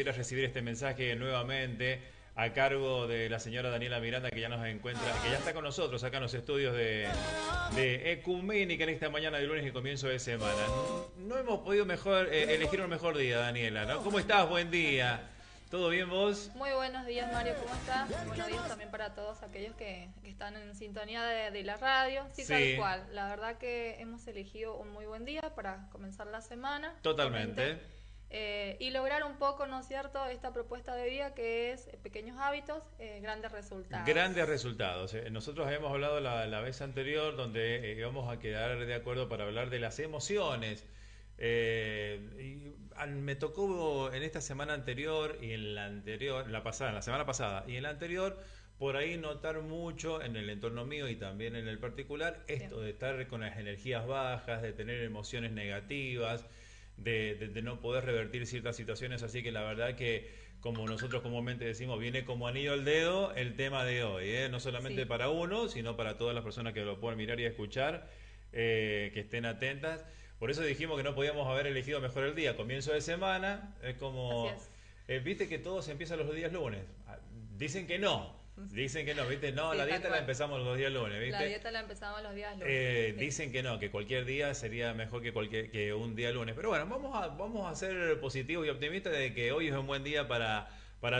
Quiero recibir este mensaje nuevamente a cargo de la señora Daniela Miranda, que ya nos encuentra, que ya está con nosotros acá en los estudios de Ecuménica en esta mañana de lunes y comienzo de semana. No hemos podido elegir un mejor día, Daniela, ¿no? ¿Cómo estás? Buen día. ¿Todo bien vos? Muy buenos días, Mario, ¿cómo estás? Buenos días también para todos aquellos que están en sintonía de la radio. Sí, tal Sí, cual. La verdad que hemos elegido un muy buen día para comenzar la semana, justamente, totalmente. y lograr un poco, ¿no es cierto?, esta propuesta de día que es pequeños hábitos, grandes resultados. Grandes resultados. Nosotros habíamos hablado la vez anterior donde íbamos a quedar de acuerdo para hablar de las emociones. Me tocó en esta semana anterior y en la anterior, la semana pasada y en la anterior, por ahí notar mucho en el entorno mío y también en el particular, Sí. esto de estar con las energías bajas, de tener emociones negativas, de no poder revertir ciertas situaciones, así que la verdad que, como nosotros comúnmente decimos, viene como anillo al dedo el tema de hoy, ¿eh? No solamente Sí. para uno, sino para todas las personas que lo puedan mirar y escuchar, que estén atentas. Por eso dijimos que no podíamos haber elegido mejor el día. Comienzo de semana, es Así como, es. viste que todo se empieza los días lunes. Dicen que no, viste, no, Sí, la tal dieta la cual. empezamos los días lunes, La viste. dieta la empezamos los días lunes. Sí. Dicen que no, que cualquier día sería mejor que un día lunes. Pero bueno, vamos a ser positivos y optimistas de que hoy es un buen día para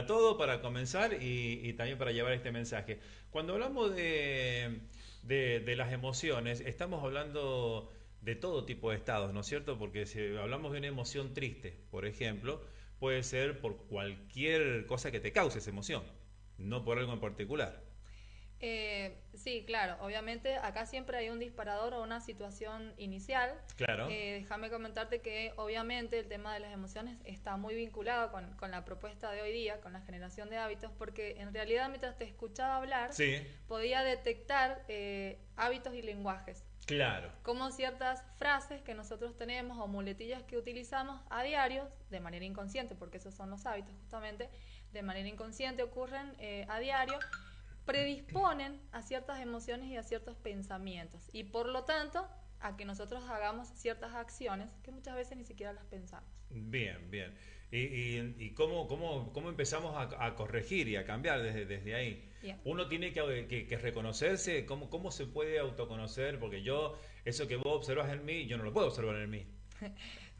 todo, para comenzar y también para llevar este mensaje. Cuando hablamos de las emociones, estamos hablando de todo tipo de estados, ¿no es cierto? Porque si hablamos de una emoción triste, por ejemplo, puede ser por cualquier cosa que te cause esa emoción, no por algo en particular. Sí, claro, obviamente acá siempre hay un disparador o una situación inicial. Claro, Déjame comentarte que obviamente el tema de las emociones está muy vinculado con la propuesta de hoy día, con la generación de hábitos, porque en realidad mientras te escuchaba hablar sí, podía detectar hábitos y lenguajes, claro. como ciertas frases que nosotros tenemos o muletillas que utilizamos a diario de manera inconsciente, porque esos son los hábitos justamente, de manera inconsciente ocurren a diario, predisponen a ciertas emociones y a ciertos pensamientos y por lo tanto a que nosotros hagamos ciertas acciones que muchas veces ni siquiera las pensamos. Bien, bien. ¿Y cómo empezamos a corregir y a cambiar desde ahí? Bien. Uno tiene que reconocerse, ¿cómo se puede autoconocer? Porque eso que vos observas en mí, yo no lo puedo observar en mí.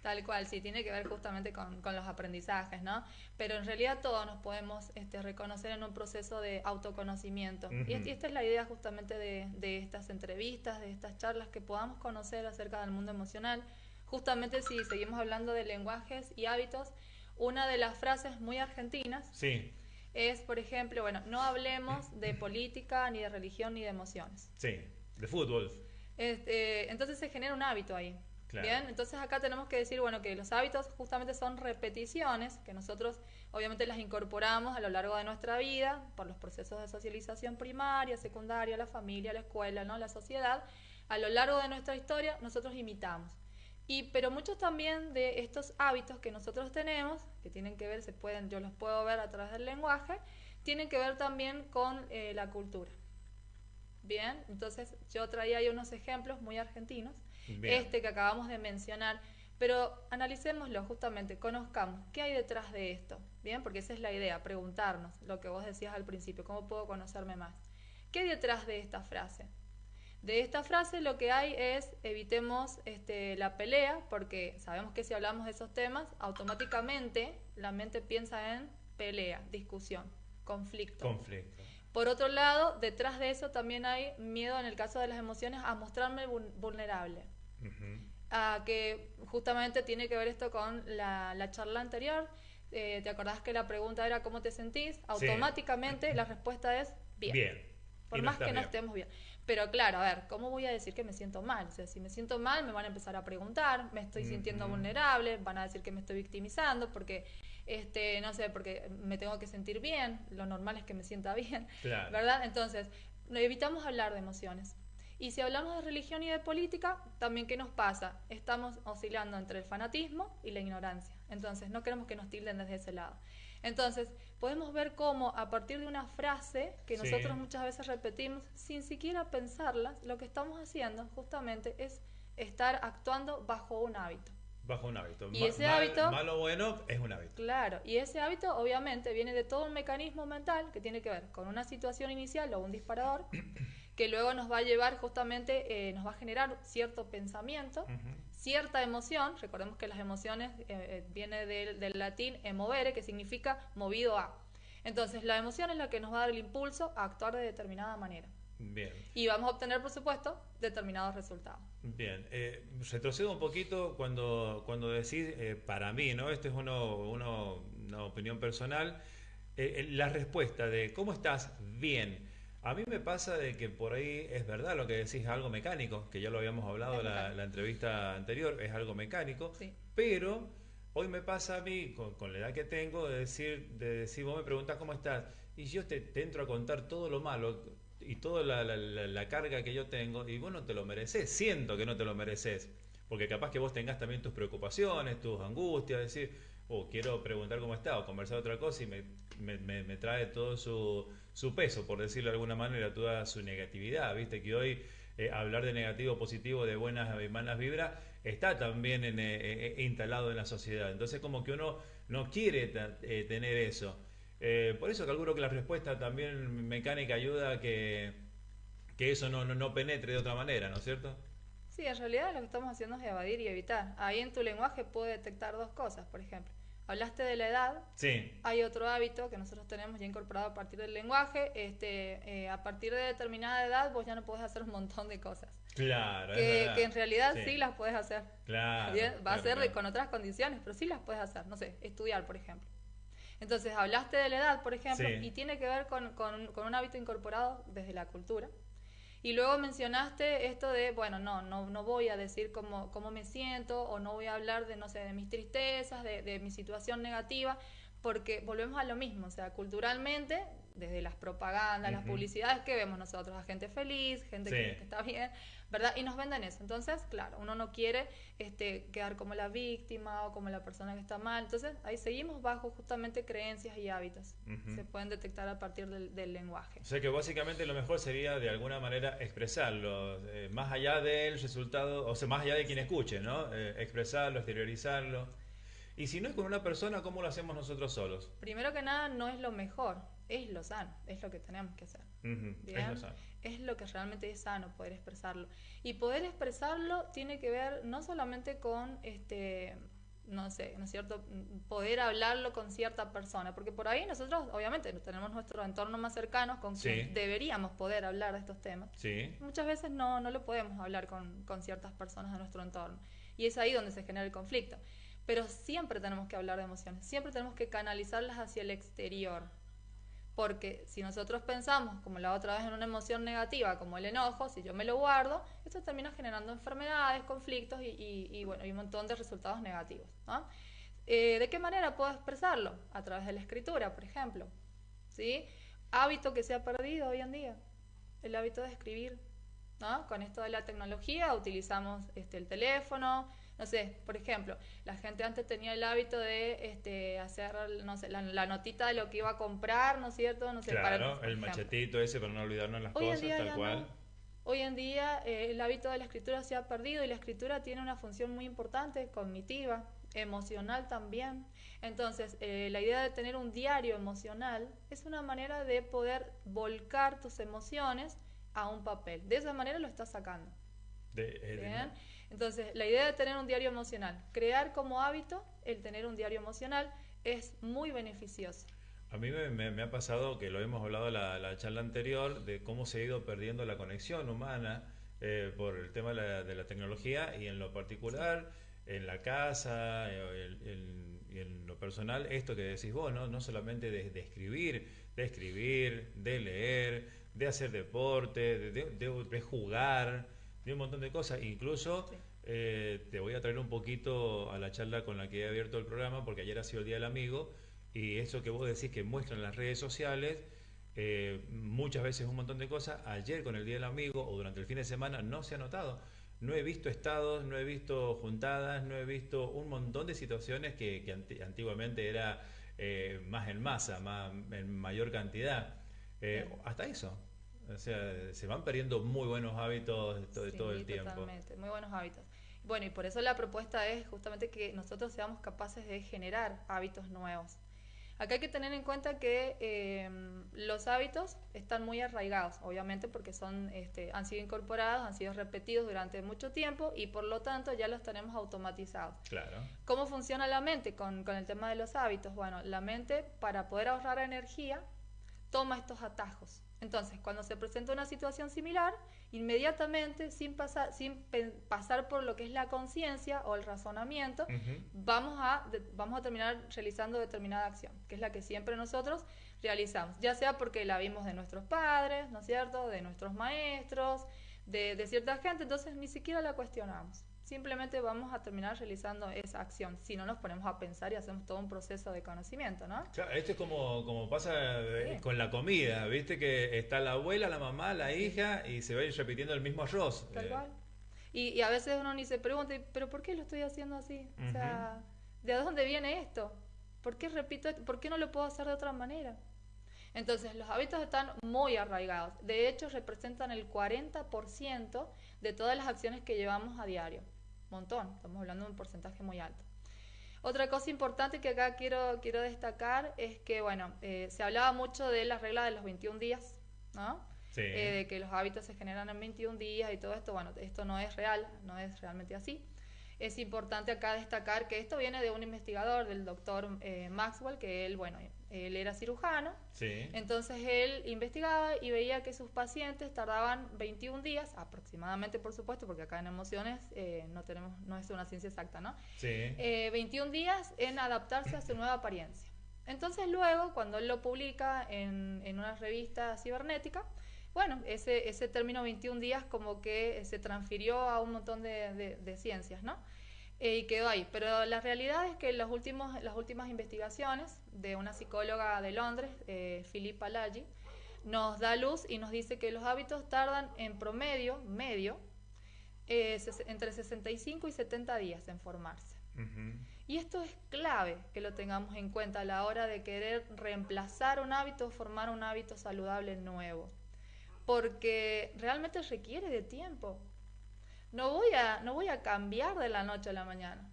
Tal cual, sí, tiene que ver justamente con los aprendizajes, ¿no? Pero en realidad todos nos podemos reconocer en un proceso de autoconocimiento. Ujú. Y esta es la idea justamente de estas entrevistas, de estas charlas, que podamos conocer acerca del mundo emocional. Justamente si seguimos hablando de lenguajes y hábitos, una de las frases muy argentinas Sí, es, por ejemplo, bueno, no hablemos de política, ni de religión, ni de emociones. sí, de fútbol, Entonces se genera un hábito ahí. claro. Bien, entonces acá tenemos que decir, bueno, que los hábitos justamente son repeticiones que nosotros obviamente las incorporamos a lo largo de nuestra vida por los procesos de socialización primaria, secundaria, la familia, la escuela, ¿no? La sociedad. A lo largo de nuestra historia nosotros imitamos. Pero muchos también de estos hábitos que nosotros tenemos, que tienen que ver, yo los puedo ver a través del lenguaje, tienen que ver también con la cultura. Bien, entonces yo traía ahí unos ejemplos muy argentinos, Bien. que acabamos de mencionar, pero analicémoslo justamente, conozcamos qué hay detrás de esto, bien, porque esa es la idea, preguntarnos lo que vos decías al principio, ¿cómo puedo conocerme más? ¿Qué hay detrás de esta frase? De esta frase lo que hay es evitemos la pelea, porque sabemos que si hablamos de esos temas, automáticamente la mente piensa en pelea, discusión, conflicto. Conflicto. Por otro lado, detrás de eso también hay miedo en el caso de las emociones a mostrarme vulnerable. Ujú. Que justamente tiene que ver esto con la charla anterior. ¿Te acordás que la pregunta era cómo te sentís? Sí, Automáticamente la respuesta es bien. bien. Por Y no más que estás no bien. estemos bien. Pero claro, a ver, ¿cómo voy a decir que me siento mal? O sea, si me siento mal, me van a empezar a preguntar, me estoy sintiendo Ujú. vulnerable, van a decir que me estoy victimizando porque, no sé, porque me tengo que sentir bien, lo normal es que me sienta bien, Claro. ¿verdad? Entonces, evitamos hablar de emociones. Y si hablamos de religión y de política, también ¿qué nos pasa? Estamos oscilando entre el fanatismo y la ignorancia. Entonces, no queremos que nos tilden desde ese lado. Entonces, podemos ver cómo a partir de una frase que nosotros Sí. muchas veces repetimos sin siquiera pensarla, lo que estamos haciendo justamente es estar actuando bajo un hábito. Bajo un hábito. Y ese hábito, Malo o bueno, es un hábito. claro, y ese hábito obviamente viene de todo un mecanismo mental que tiene que ver con una situación inicial o un disparador que luego nos va a llevar justamente, nos va a generar cierto pensamiento, cierta emoción. Recordemos que las emociones viene del latín emovere, que significa movido a. Entonces la emoción es la que nos va a dar el impulso a actuar de determinada manera. Bien. Y vamos a obtener, por supuesto, determinados resultados. Bien, retrocedo un poquito cuando decís, para mí, ¿no? Esto es una opinión personal, la respuesta de ¿cómo estás? Bien. A mí me pasa de que por ahí es verdad lo que decís, es algo mecánico, que ya lo habíamos hablado la entrevista anterior, es algo mecánico, Sí. pero hoy me pasa a mí, con la edad que tengo, de decir, vos me preguntás cómo estás, y yo te entro a contar todo lo malo y toda la carga que yo tengo, y vos no te lo mereces, siento que no te lo mereces, porque capaz que vos tengas también tus preocupaciones, tus angustias, decir, quiero preguntar cómo está, o conversar otra cosa, y me trae todo su peso, por decirlo de alguna manera, toda su negatividad, viste que hoy hablar de negativo, positivo, de buenas y malas vibras, está también instalado en la sociedad, entonces como que uno no quiere tener eso. Por eso calculo que la respuesta también mecánica ayuda a que eso no penetre de otra manera, ¿no es cierto? Sí, en realidad lo que estamos haciendo es evadir y evitar. Ahí en tu lenguaje puede detectar dos cosas, por ejemplo. Hablaste de la edad. Sí. Hay otro hábito que nosotros tenemos ya incorporado a partir del lenguaje. A partir de determinada edad vos ya no podés hacer un montón de cosas. Claro, es Que verdad. en realidad sí las puedes hacer. Claro. Bien, va a Claro, ser claro. con otras condiciones, pero sí las puedes hacer. No sé, estudiar, por ejemplo. Entonces, hablaste de la edad, por ejemplo, Sí. y tiene que ver con un hábito incorporado desde la cultura. Y luego mencionaste esto de, bueno, no voy a decir cómo me siento, o no voy a hablar de, no sé, de mis tristezas, de mi situación negativa, porque volvemos a lo mismo, o sea, culturalmente, desde las propagandas, las publicidades que vemos nosotros, a gente feliz, gente Sí. que está bien, ¿verdad? Y nos venden eso. Entonces, claro, uno no quiere quedar como la víctima o como la persona que está mal. Entonces, ahí seguimos bajo justamente creencias y hábitos. Se pueden detectar a partir del lenguaje. O sea que básicamente lo mejor sería de alguna manera expresarlo, más allá del resultado, o sea, más allá de quien escuche, ¿no? Expresarlo, exteriorizarlo. Y si no es con una persona, ¿cómo lo hacemos nosotros solos? Primero que nada, no es lo mejor, es lo sano, es lo que tenemos que hacer. Ujú, Bien, es lo sano. es lo que realmente es sano, poder expresarlo. Y poder expresarlo tiene que ver no solamente con, no sé, ¿no es cierto?, poder hablarlo con cierta persona, porque por ahí nosotros, obviamente, tenemos nuestro entorno más cercano con quien Sí. deberíamos poder hablar de estos temas. Sí. Muchas veces no lo podemos hablar con ciertas personas de nuestro entorno. Y es ahí donde se genera el conflicto. Pero siempre tenemos que hablar de emociones, siempre tenemos que canalizarlas hacia el exterior. Porque si nosotros pensamos, como la otra vez, en una emoción negativa, como el enojo, si yo me lo guardo, esto termina generando enfermedades, conflictos y bueno, y un montón de resultados negativos, ¿no? ¿De qué manera puedo expresarlo? A través de la escritura, por ejemplo. ¿Sí? Hábito que se ha perdido hoy en día, el hábito de escribir, ¿no? Con esto de la tecnología utilizamos el teléfono, no sé, por ejemplo, la gente antes tenía el hábito de hacer, no sé, la notita de lo que iba a comprar, ¿no es cierto? No sé, Claro, por el ejemplo. machetito ese para no olvidarnos las Hoy en cosas, día tal ya cual. no. Hoy en día el hábito de la escritura se ha perdido y la escritura tiene una función muy importante, cognitiva, emocional también. Entonces, la idea de tener un diario emocional es una manera de poder volcar tus emociones a un papel. De esa manera lo estás sacando. Bien. Entonces, la idea de tener un diario emocional, crear como hábito el tener un diario emocional es muy beneficioso. A mí me ha pasado que lo hemos hablado en la charla anterior de cómo se ha ido perdiendo la conexión humana por el tema de la tecnología y en lo particular, en la casa y en lo personal, esto que decís vos, ¿no? No solamente de escribir, de leer, de hacer deporte, de jugar, de un montón de cosas, incluso... Sí. Te voy a traer un poquito a la charla con la que he abierto el programa porque ayer ha sido el Día del Amigo y eso que vos decís que muestran las redes sociales muchas veces un montón de cosas, ayer con el Día del Amigo o durante el fin de semana no se ha notado, no he visto estados, no he visto juntadas, no he visto un montón de situaciones que antiguamente era más en masa, más, en mayor cantidad, hasta eso. O sea, se van perdiendo muy buenos hábitos todo el tiempo. Totalmente, muy buenos hábitos. Bueno, y por eso la propuesta es justamente que nosotros seamos capaces de generar hábitos nuevos. Acá hay que tener en cuenta que los hábitos están muy arraigados, obviamente porque han sido incorporados, han sido repetidos durante mucho tiempo y por lo tanto ya los tenemos automatizados. Claro. ¿Cómo funciona la mente con el tema de los hábitos? Bueno, la mente, para poder ahorrar energía, toma estos atajos. Entonces, cuando se presenta una situación similar, inmediatamente, sin pasar por lo que es la conciencia o el razonamiento, vamos a terminar realizando determinada acción, que es la que siempre nosotros realizamos, ya sea porque la vimos de nuestros padres, ¿no es cierto?, de nuestros maestros, de cierta gente, entonces ni siquiera la cuestionamos. Simplemente vamos a terminar realizando esa acción, si no nos ponemos a pensar y hacemos todo un proceso de conocimiento, ¿no? Claro, esto es como pasa Sí. con la comida, viste que está la abuela, la mamá, la hija y se va a ir repitiendo el mismo arroz. Tal cual. Y a veces uno ni se pregunta, ¿pero por qué lo estoy haciendo así? O sea, ¿de dónde viene esto? ¿Por qué repito esto? ¿Por qué no lo puedo hacer de otra manera? Entonces, los hábitos están muy arraigados. De hecho, representan el 40% de todas las acciones que llevamos a diario. Montón, estamos hablando de un porcentaje muy alto. Otra cosa importante que acá quiero destacar es que, bueno, se hablaba mucho de la regla de los 21 días, ¿no? Sí. De que los hábitos se generan en 21 días y todo esto. Bueno, esto no es real, no es realmente así. Es importante acá destacar que esto viene de un investigador, del doctor Maxwell, que él era cirujano. Sí. Entonces él investigaba y veía que sus pacientes tardaban 21 días, aproximadamente por supuesto, porque acá en emociones no es una ciencia exacta, ¿no? Sí. 21 días en adaptarse a su nueva apariencia. Entonces luego, cuando él lo publica en una revista cibernética, bueno, ese término 21 días como que se transfirió a un montón de ciencias, ¿no? Y quedó ahí. Pero la realidad es que las últimas investigaciones de una psicóloga de Londres, Philippa Laggi, nos da luz y nos dice que los hábitos tardan en promedio, entre 65 y 70 días en formarse. Y esto es clave que lo tengamos en cuenta a la hora de querer reemplazar un hábito o formar un hábito saludable nuevo. Porque realmente requiere de tiempo. No voy a cambiar de la noche a la mañana.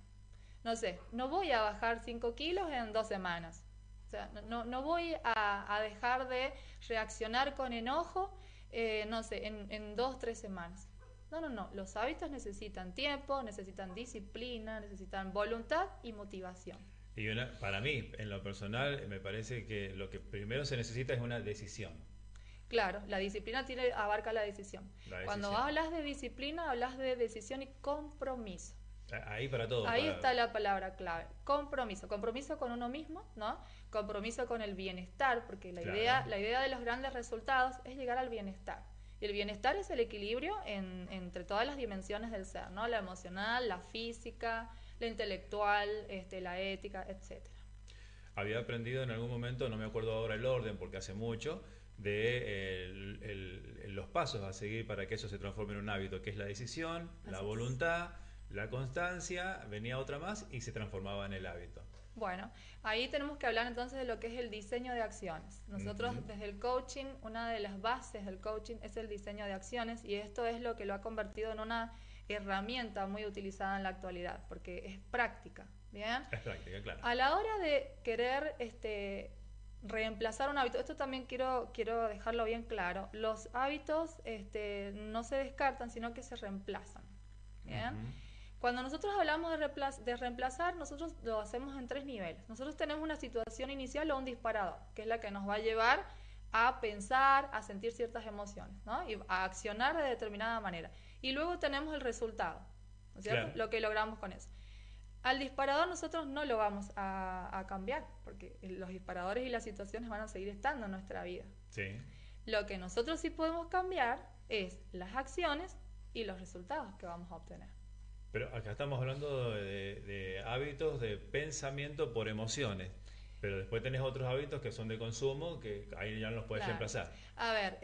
No sé, no voy a bajar 5 kilos en 2 semanas. O sea, no voy a dejar de reaccionar con enojo, no sé, en 2, 3 semanas. No. Los hábitos necesitan tiempo, necesitan disciplina, necesitan voluntad y motivación. Y para mí, en lo personal, me parece que lo que primero se necesita es una decisión. Claro, la disciplina abarca la decisión. Cuando hablas de disciplina, hablas de decisión y compromiso. Ahí para todo. Ahí está la palabra clave. Compromiso. Compromiso con uno mismo, ¿no? Compromiso con el bienestar, porque la idea de los grandes resultados es llegar al bienestar. Y el bienestar es el equilibrio entre todas las dimensiones del ser, ¿no? La emocional, la física, la intelectual, la ética, etcétera. Había aprendido en algún momento, no me acuerdo ahora el orden porque hace mucho, de los pasos a seguir para que eso se transforme en un hábito, que es la decisión, la voluntad, la constancia, venía otra más y se transformaba en el hábito. Bueno, ahí tenemos que hablar entonces de lo que es el diseño de acciones. Nosotros desde el coaching, una de las bases del coaching es el diseño de acciones y esto es lo que lo ha convertido en una herramienta muy utilizada en la actualidad, porque es práctica, ¿bien? Es práctica, claro. A la hora de querer reemplazar un hábito, esto también quiero dejarlo bien claro, los hábitos no se descartan, sino que se reemplazan, ¿bien? Cuando nosotros hablamos de reemplazar, nosotros lo hacemos en 3 niveles. Nosotros tenemos una situación inicial o un disparador, que es la que nos va a llevar a pensar, a sentir ciertas emociones, ¿no? Y a accionar de determinada manera. Y luego tenemos el resultado, ¿no es cierto? Claro. Lo que logramos con eso. Al disparador nosotros no lo vamos a cambiar, porque los disparadores y las situaciones van a seguir estando en nuestra vida. Sí. Lo que nosotros sí podemos cambiar es las acciones y los resultados que vamos a obtener. Pero acá estamos hablando de hábitos de pensamiento por emociones. Pero después tenés otros hábitos que son de consumo, que ahí ya no los puedes reemplazar. A ver,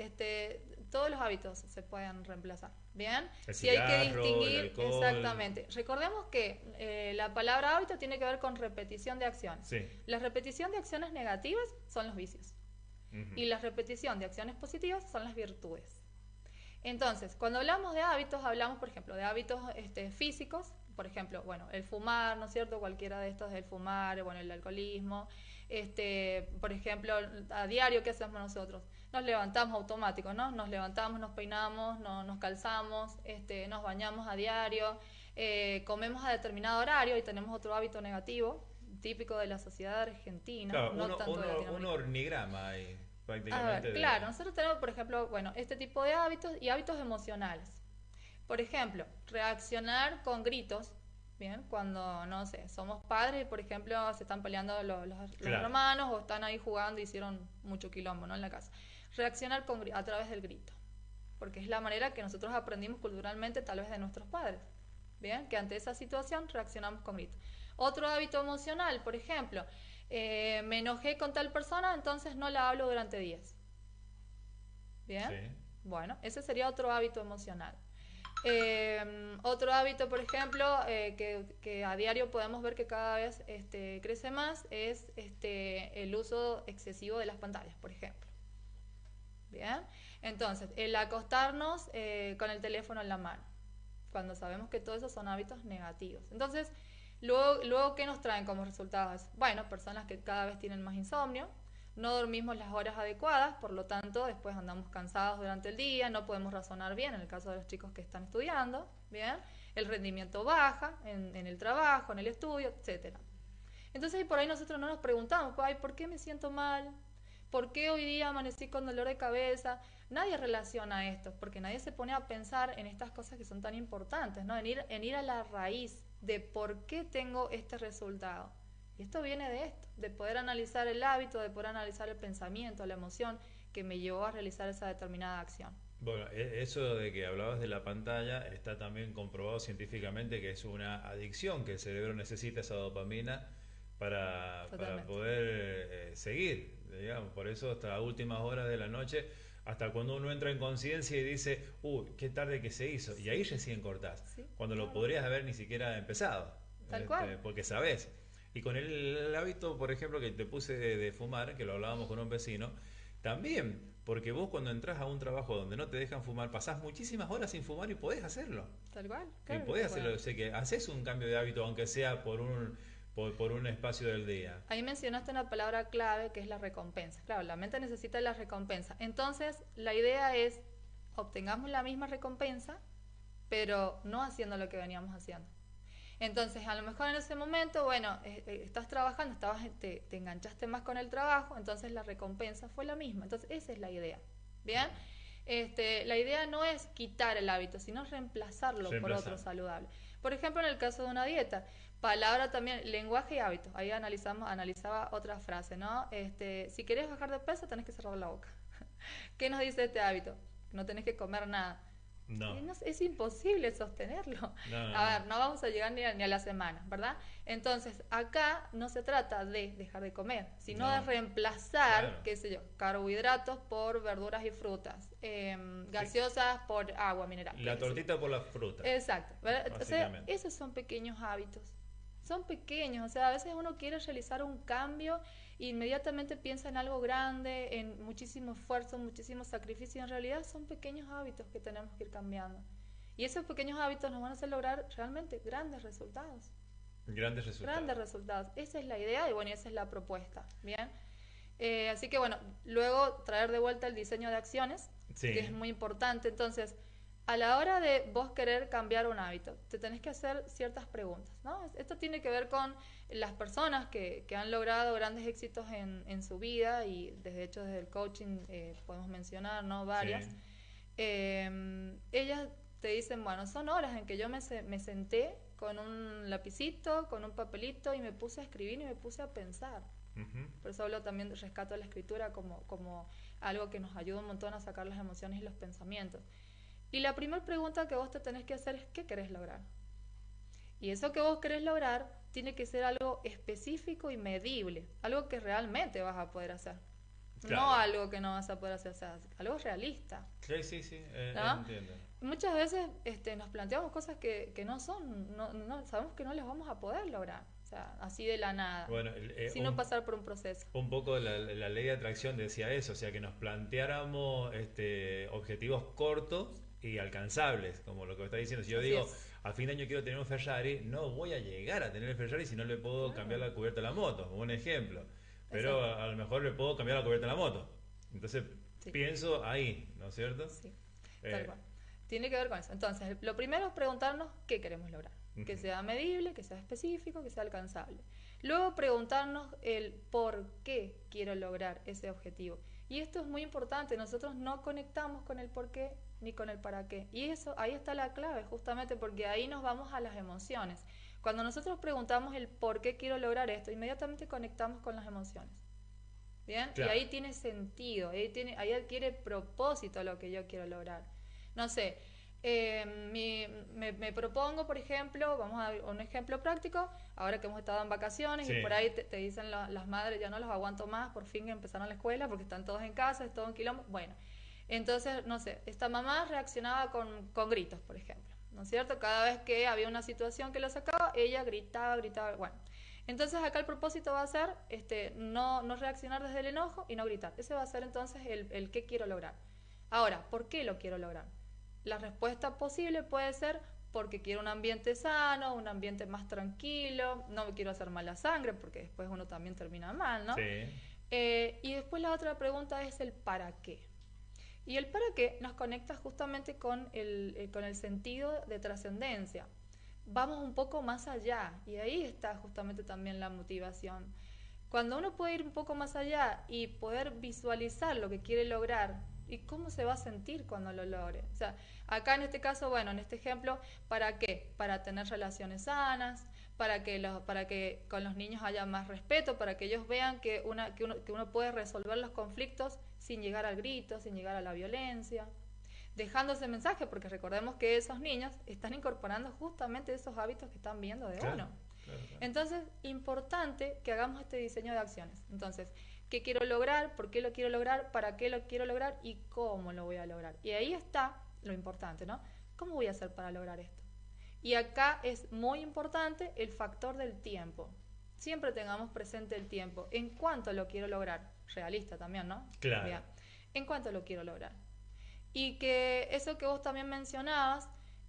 todos los hábitos se pueden reemplazar, ¿bien? El si cigarro, hay que distinguir, el alcohol. Exactamente. Recordemos que la palabra hábito tiene que ver con repetición de acciones. Sí. La repetición de acciones negativas son los vicios. Y la repetición de acciones positivas son las virtudes. Entonces, cuando hablamos de hábitos, hablamos, por ejemplo, de hábitos físicos, por ejemplo, bueno, el fumar, ¿no es cierto? Cualquiera de estos, el fumar, bueno, el alcoholismo, por ejemplo, a diario, ¿qué hacemos nosotros? Nos levantamos automático, ¿no? Nos levantamos, nos peinamos, nos calzamos, nos bañamos a diario, comemos a determinado horario y tenemos otro hábito negativo, típico de la sociedad argentina, Claro, no tanto de Latinoamérica. un organigrama ahí, A prácticamente. ver, claro, nosotros tenemos, por ejemplo, bueno, este tipo de hábitos y hábitos emocionales. Por ejemplo, reaccionar con gritos, ¿bien? Cuando, no sé, somos padres y, por ejemplo, se están peleando los Claro. hermanos o están ahí jugando y hicieron mucho quilombo, ¿no? En la casa. Reaccionar a través del grito, porque es la manera que nosotros aprendimos culturalmente, tal vez de nuestros padres, ¿bien? Que ante esa situación reaccionamos con grito. Otro hábito emocional, por ejemplo, me enojé con tal persona, entonces no la hablo durante días. ¿Bien? Sí. Bueno, ese sería otro hábito emocional. Otro hábito, por ejemplo, que a diario podemos ver que cada vez crece más es el uso excesivo de las pantallas, por ejemplo. Bien, entonces, el acostarnos con el teléfono en la mano, cuando sabemos que todos esos son hábitos negativos. Entonces, luego ¿qué nos traen como resultados? Bueno, personas que cada vez tienen más insomnio, no dormimos las horas adecuadas, por lo tanto, después andamos cansados durante el día, no podemos razonar bien, en el caso de los chicos que están estudiando, bien, el rendimiento baja en el trabajo, en el estudio, etcétera. Entonces, por ahí nosotros no nos preguntamos, ay, ¿por qué me siento mal? ¿Por qué hoy día amanecí con dolor de cabeza? Nadie relaciona esto, porque nadie se pone a pensar en estas cosas que son tan importantes, ¿no? En ir a la raíz de por qué tengo este resultado. Y esto viene de esto, de poder analizar el hábito, de poder analizar el pensamiento, la emoción que me llevó a realizar esa determinada acción. Bueno, eso de que hablabas de la pantalla está también comprobado científicamente que es una adicción, que el cerebro necesita esa dopamina para poder seguir, digamos. Por eso hasta últimas horas de la noche, hasta cuando uno entra en conciencia y dice, qué tarde que se hizo, y ahí recién cortás, Sí, cuando claro. lo podrías haber ni siquiera empezado, Tal cual. porque sabés. Y con el hábito, por ejemplo, que te puse de fumar, que lo hablábamos con un vecino, también, porque vos cuando entras a un trabajo donde no te dejan fumar, pasás muchísimas horas sin fumar y podés hacerlo. Tal cual, Y claro que podés se hacerlo, puede. o sea que haces un cambio de hábito, aunque sea por un espacio del día. Ahí mencionaste una palabra clave que es la recompensa. Claro, la mente necesita la recompensa. Entonces, la idea es, obtengamos la misma recompensa, pero no haciendo lo que veníamos haciendo. Entonces, a lo mejor en ese momento, bueno, estás trabajando, te enganchaste más con el trabajo, entonces la recompensa fue la misma. Entonces, esa es la idea. ¿Bien? La idea no es quitar el hábito, sino reemplazarlo por otro saludable. Por ejemplo, en el caso de una dieta, palabra también, lenguaje y hábitos. Ahí analizaba otra frase, ¿no? Si querés bajar de peso, tenés que cerrar la boca. ¿Qué nos dice este hábito? No tenés que comer nada. No. Es imposible sostenerlo. A ver, no vamos a llegar ni a la semana, ¿verdad? Entonces, acá no se trata de dejar de comer, sino de reemplazar, qué sé yo, carbohidratos por verduras y frutas, gaseosas por agua mineral. La tortita por la fruta. Exacto. O sea, esos son pequeños hábitos. Son pequeños, o sea, a veces uno quiere realizar un cambio e inmediatamente piensa en algo grande, en muchísimo esfuerzo, muchísimo sacrificio, y en realidad son pequeños hábitos que tenemos que ir cambiando. Y esos pequeños hábitos nos van a hacer lograr realmente grandes resultados. Grandes resultados. Grandes resultados. Esa es la idea y bueno, esa es la propuesta. Bien. Así que bueno, luego traer de vuelta el diseño de acciones, que es muy importante. Entonces, a la hora de vos querer cambiar un hábito, te tenés que hacer ciertas preguntas, ¿no? Esto tiene que ver con las personas que han logrado grandes éxitos en su vida y desde el coaching podemos mencionar, ¿no? Varias. Sí. Ellas te dicen, bueno, son horas en que yo me senté con un lapicito, con un papelito y me puse a escribir y me puse a pensar. Por eso hablo también, rescato la escritura como algo que nos ayuda un montón a sacar las emociones y los pensamientos. Y la primera pregunta que vos te tenés que hacer es ¿qué querés lograr? Y eso que vos querés lograr tiene que ser algo específico y medible, algo que realmente vas a poder hacer. Claro. No algo que no vas a poder hacer, o sea, algo realista. Sí, ¿no? Entiendo. Muchas veces nos planteamos cosas que no son, no sabemos que no las vamos a poder lograr. O sea, así de la nada, bueno, sino pasar por un proceso. Un poco la ley de atracción decía eso, o sea, que nos planteáramos objetivos cortos y alcanzables, como lo que está diciendo. Si yo Así digo, es. a fin de año quiero tener un Ferrari, no voy a llegar a tener el Ferrari si no le puedo Claro. cambiar la cubierta a la moto, un ejemplo. Pero Exacto. a lo mejor le puedo cambiar la cubierta a la moto. Entonces Sí. pienso ahí, ¿no es cierto? Sí, tal Eh, cual. Tiene que ver con eso. Entonces, lo primero es preguntarnos qué queremos lograr. Que Ujú. sea medible, que sea específico, que sea alcanzable. Luego preguntarnos el por qué quiero lograr ese objetivo. Y esto es muy importante. Nosotros no conectamos con el por qué ni con el para qué. Y eso, ahí está la clave, justamente porque ahí nos vamos a las emociones. Cuando nosotros preguntamos el por qué quiero lograr esto, inmediatamente conectamos con las emociones. ¿Bien? Y Claro. ahí tiene sentido, ahí adquiere propósito lo que yo quiero lograr. No sé, me propongo, por ejemplo, vamos a ver un ejemplo práctico, ahora que hemos estado en vacaciones y Sí. por ahí te dicen las madres, ya no los aguanto más, por fin empezaron la escuela porque están todos en casa, es todo un quilombo. Bueno, entonces, no sé, esta mamá reaccionaba con gritos, por ejemplo, ¿no es cierto? Cada vez que había una situación que lo sacaba, ella gritaba, gritaba, bueno. Entonces acá el propósito va a ser no reaccionar desde el enojo y no gritar. Ese va a ser entonces el qué quiero lograr. Ahora, ¿por qué lo quiero lograr? La respuesta posible puede ser porque quiero un ambiente sano, un ambiente más tranquilo, no me quiero hacer mala sangre porque después uno también termina mal, ¿no? Sí. Y después la otra pregunta es el para qué. Y el para qué nos conecta justamente con el sentido de trascendencia. Vamos un poco más allá y ahí está justamente también la motivación. Cuando uno puede ir un poco más allá y poder visualizar lo que quiere lograr y cómo se va a sentir cuando lo logre. O sea, acá en este caso, bueno, en este ejemplo, ¿para qué? Para tener relaciones sanas, para que con los niños haya más respeto, para que ellos vean que uno puede resolver los conflictos sin llegar al grito, sin llegar a la violencia, dejando ese mensaje, porque recordemos que esos niños están incorporando justamente esos hábitos que están viendo de Claro, uno. claro, claro. Entonces, importante que hagamos este diseño de acciones. Entonces, ¿qué quiero lograr? ¿Por qué lo quiero lograr? ¿Para qué lo quiero lograr? ¿Y cómo lo voy a lograr? Y ahí está lo importante, ¿no? ¿Cómo voy a hacer para lograr esto? Y acá es muy importante el factor del tiempo. Siempre tengamos presente el tiempo. ¿En cuánto lo quiero lograr? Realista también, ¿no? Claro. Bien. ¿En cuánto lo quiero lograr? Y que eso que vos también mencionabas,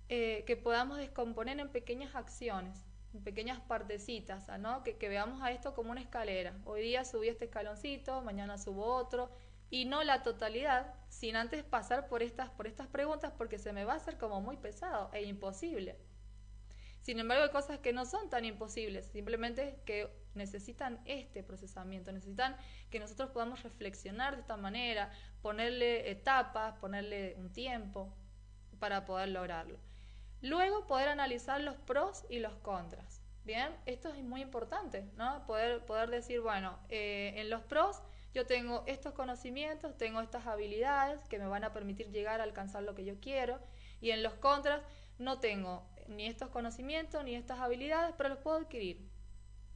que podamos descomponer en pequeñas acciones, en pequeñas partecitas, ¿no? Que veamos a esto como una escalera. Hoy día subí este escaloncito, mañana subo otro, y no la totalidad, sin antes pasar por estas preguntas, porque se me va a hacer como muy pesado e imposible. Sin embargo, hay cosas que no son tan imposibles, simplemente que necesitan este procesamiento, necesitan que nosotros podamos reflexionar de esta manera, ponerle etapas, ponerle un tiempo para poder lograrlo. Luego, poder analizar los pros y los contras. Bien, esto es muy importante, ¿no? Poder decir, bueno, en los pros yo tengo estos conocimientos, tengo estas habilidades que me van a permitir llegar a alcanzar lo que yo quiero, y en los contras no tengo ni estos conocimientos ni estas habilidades, pero los puedo adquirir.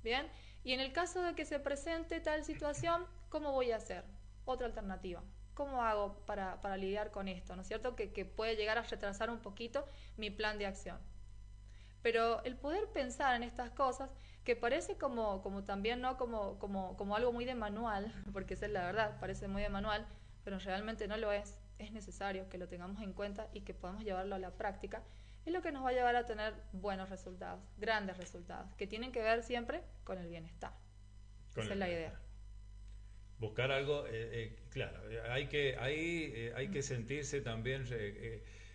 Bien, y en el caso de que se presente tal situación, ¿cómo voy a hacer? Otra alternativa. ¿Cómo hago para lidiar con esto? ¿No es cierto? Que puede llegar a retrasar un poquito mi plan de acción. Pero el poder pensar en estas cosas, que parece como también, ¿no? Como algo muy de manual, porque esa es la verdad, parece muy de manual, pero realmente no lo es. Es necesario que lo tengamos en cuenta y que podamos llevarlo a la práctica. Es lo que nos va a llevar a tener buenos resultados, grandes resultados, que tienen que ver siempre con el bienestar. Con Esa el es la idea. bienestar. Buscar algo, claro, hay que sentirse también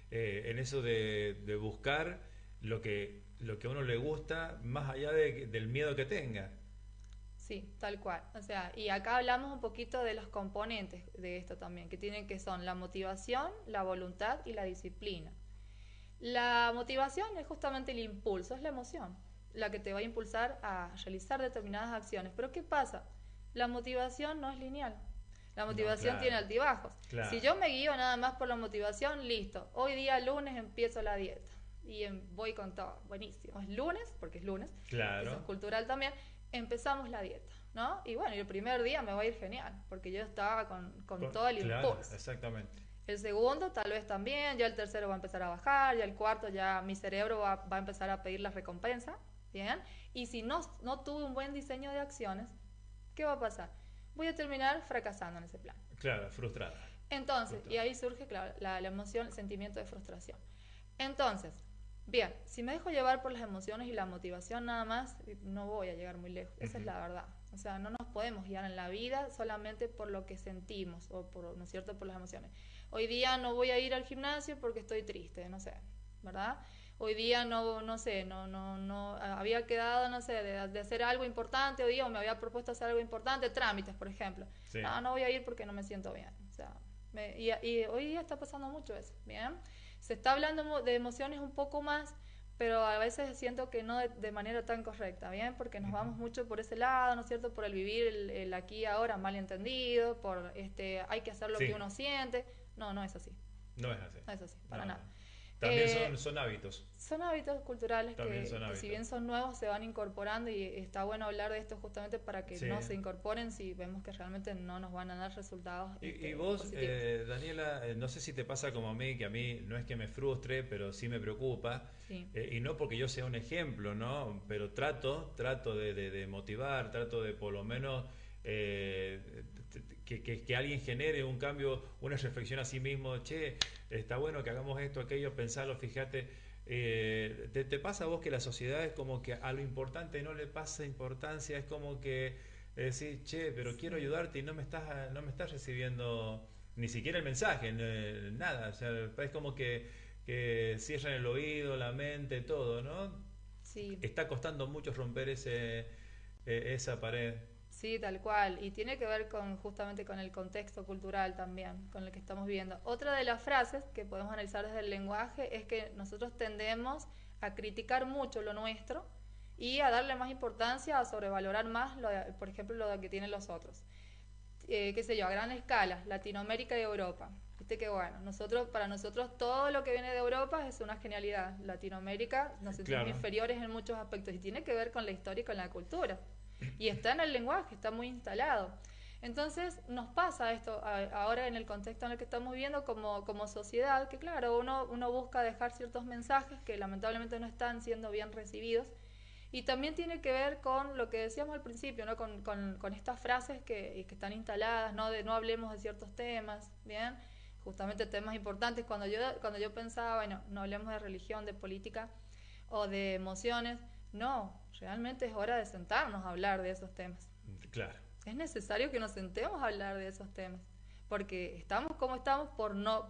en eso de buscar lo que a uno le gusta, más allá del miedo que tenga. Sí, tal cual. O sea, y acá hablamos un poquito de los componentes de esto también, que son la motivación, la voluntad y la disciplina. La motivación es justamente el impulso, es la emoción, la que te va a impulsar a realizar determinadas acciones. Pero ¿qué pasa? La motivación no es lineal. La No, motivación tiene claro, altibajos. Si claro, yo me guío nada más por la motivación, listo. Hoy día lunes empiezo la dieta y voy con todo. Buenísimo. Es lunes, porque es lunes. Eso es claro, cultural también. Empezamos la dieta, ¿no? Y bueno, y el primer día me va a ir genial, porque yo estaba con todo el claro, impulso. exactamente. El segundo tal vez también, ya el tercero va a empezar a bajar, ya el cuarto ya mi cerebro va a empezar a pedir la recompensa, ¿bien? Y si no tuve un buen diseño de acciones, ¿qué va a pasar? Voy a terminar fracasando en ese plan. Claro, frustrada. Entonces, Justo. y ahí surge, claro, la emoción, el sentimiento de frustración. Entonces, bien, si me dejo llevar por las emociones y la motivación nada más, no voy a llegar muy lejos. Esa es Ujú. la verdad. O sea, no nos podemos guiar en la vida solamente por lo que sentimos o por, ¿no es cierto?, por las emociones. Hoy día no voy a ir al gimnasio porque estoy triste, no sé, ¿verdad? Hoy día no sé, no, había quedado, no sé, de hacer algo importante hoy día o me había propuesto hacer algo importante, trámites, por ejemplo. Sí. No voy a ir porque no me siento bien. O sea, y hoy día está pasando mucho eso, ¿bien? Se está hablando de emociones un poco más, pero a veces siento que no de manera tan correcta, ¿bien? Porque nos Ujú. vamos mucho por ese lado, ¿no es cierto? Por el vivir el aquí y ahora mal entendido, por hay que hacer lo que Sí, uno siente. No es así, no es así. no es así, para No, no. nada. También Eh, son hábitos. son hábitos culturales También son que si hábitos. bien son nuevos se van incorporando y está bueno hablar de esto justamente para que Sí. no se incorporen si vemos que realmente no nos van a dar resultados Y vos, positivos. Daniela, no sé si te pasa como a mí, que a mí no es que me frustre, pero sí me preocupa, Sí, y no porque yo sea un ejemplo, ¿no? Pero trato de motivar, trato de por lo menos que alguien genere un cambio, una reflexión a sí mismo, che, está bueno que hagamos esto, aquello, pensarlo, fíjate. ¿Te pasa a vos que la sociedad es como que a lo importante no le pasa importancia? Es como que decís, che, pero quiero sí. ayudarte y no me estás recibiendo ni siquiera el mensaje, nada. O sea, es como que cierran el oído, la mente, todo, ¿no? Sí, Está costando mucho romper esa pared. sí, tal cual. Y tiene que ver con justamente con el contexto cultural también, con el que estamos viviendo. Otra de las frases que podemos analizar desde el lenguaje es que nosotros tendemos a criticar mucho lo nuestro y a darle más importancia, a sobrevalorar más, por ejemplo, lo que tienen los otros. Qué sé yo, a gran escala, Latinoamérica y Europa. Viste que bueno, para nosotros todo lo que viene de Europa es una genialidad. Latinoamérica nos sentimos Claro, inferiores en muchos aspectos y tiene que ver con la historia y con la cultura. Y está en el lenguaje, está muy instalado. Entonces nos pasa esto ahora en el contexto en el que estamos viviendo como sociedad, que claro, uno busca dejar ciertos mensajes que lamentablemente no están siendo bien recibidos y también tiene que ver con lo que decíamos al principio, ¿no? Con estas frases que están instaladas, ¿no? De no hablemos de ciertos temas, ¿bien? Justamente temas importantes. Cuando yo pensaba, bueno, no hablemos de religión, de política o de emociones, no, realmente es hora de sentarnos a hablar de esos temas. claro. Es necesario que nos sentemos a hablar de esos temas, porque estamos como estamos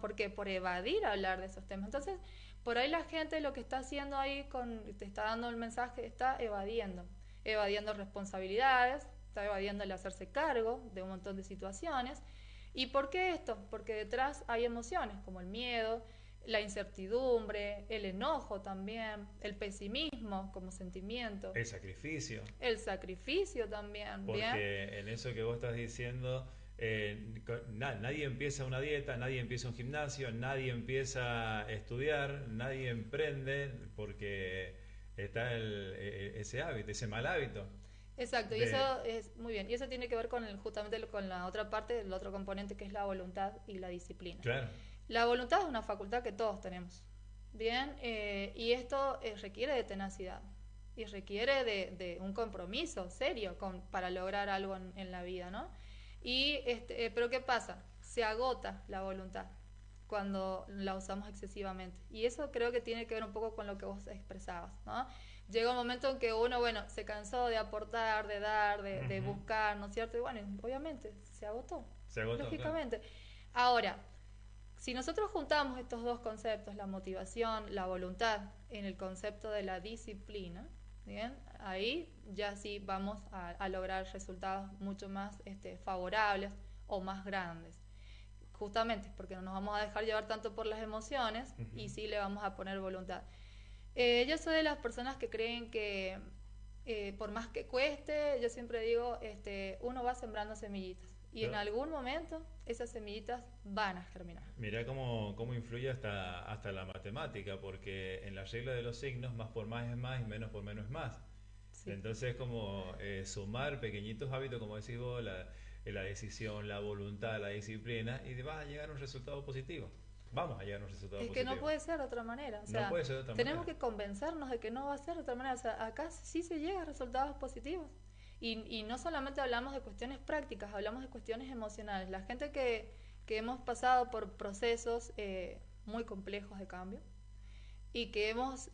porque por evadir hablar de esos temas. Entonces, por ahí la gente lo que está haciendo ahí te está dando el mensaje, está evadiendo responsabilidades, está evadiendo el hacerse cargo de un montón de situaciones. ¿Y por qué esto? Porque detrás hay emociones como el miedo, la incertidumbre, el enojo también, el pesimismo como sentimiento, El sacrificio. el sacrificio también, ¿bien? Porque en eso que vos estás diciendo, nadie empieza una dieta, nadie empieza un gimnasio, nadie empieza a estudiar, nadie emprende porque está ese hábito, ese mal hábito. Exacto, y De, eso es muy bien. Y eso tiene que ver justamente con la otra parte, el otro componente que es la voluntad y la disciplina. claro, La voluntad es una facultad que todos tenemos, ¿bien? Y esto requiere de tenacidad y requiere de un compromiso serio para lograr algo en la vida, ¿no? Pero ¿qué pasa? Se agota la voluntad cuando la usamos excesivamente. Y eso creo que tiene que ver un poco con lo que vos expresabas, ¿no? Llega un momento en que uno, bueno, se cansó de aportar, de dar, de ujú, buscar, ¿no es cierto? Y bueno, obviamente, se agotó, se agotó, claro. lógicamente. Ahora, si nosotros juntamos estos dos conceptos, la motivación, la voluntad, en el concepto de la disciplina, ¿bien? Ahí ya sí vamos a lograr resultados mucho más favorables o más grandes. Justamente porque no nos vamos a dejar llevar tanto por las emociones Ujú. y sí le vamos a poner voluntad. Yo soy de las personas que creen que por más que cueste, yo siempre digo, uno va sembrando semillitas y en Pero algún momento esas semillitas van a germinar. mirá cómo influye hasta la matemática, porque en la regla de los signos, más por más es más y menos por menos es más. Sí. Entonces, como sumar pequeñitos hábitos, como decís vos, la decisión, la voluntad, la disciplina, y vas a llegar a un resultado positivo. Vamos a llegar a un resultado Es que no positivo. puede ser de otra manera. O No sea, puede ser de otra tenemos manera. que convencernos de que no va a ser de otra manera. O sea, acá sí se llega a resultados positivos. Y no solamente hablamos de cuestiones prácticas, hablamos de cuestiones emocionales. La gente que hemos pasado por procesos muy complejos de cambio y que hemos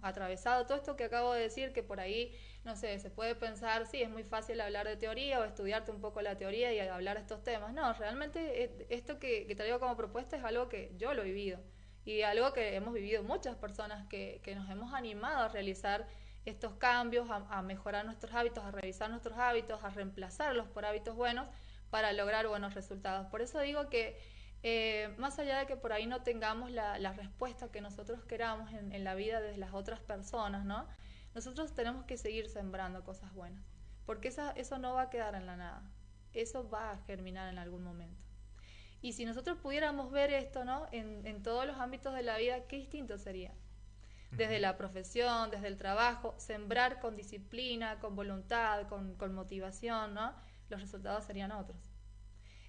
atravesado todo esto que acabo de decir, que por ahí, no sé, se puede pensar, sí, es muy fácil hablar de teoría o estudiarte un poco la teoría y hablar de estos temas. No, realmente esto que traigo como propuesta es algo que yo lo he vivido y algo que hemos vivido muchas personas que nos hemos animado a realizar estos cambios, a mejorar nuestros hábitos, a revisar nuestros hábitos, a reemplazarlos por hábitos buenos para lograr buenos resultados. Por eso digo que más allá de que por ahí no tengamos la respuesta que nosotros queramos en la vida de las otras personas, ¿no? Nosotros tenemos que seguir sembrando cosas buenas, porque eso no va a quedar en la nada, eso va a germinar en algún momento. Y si nosotros pudiéramos ver esto, ¿no? En todos los ámbitos de la vida, qué distinto sería. Desde la profesión, desde el trabajo, sembrar con disciplina, con voluntad, con motivación, ¿no? Los resultados serían otros.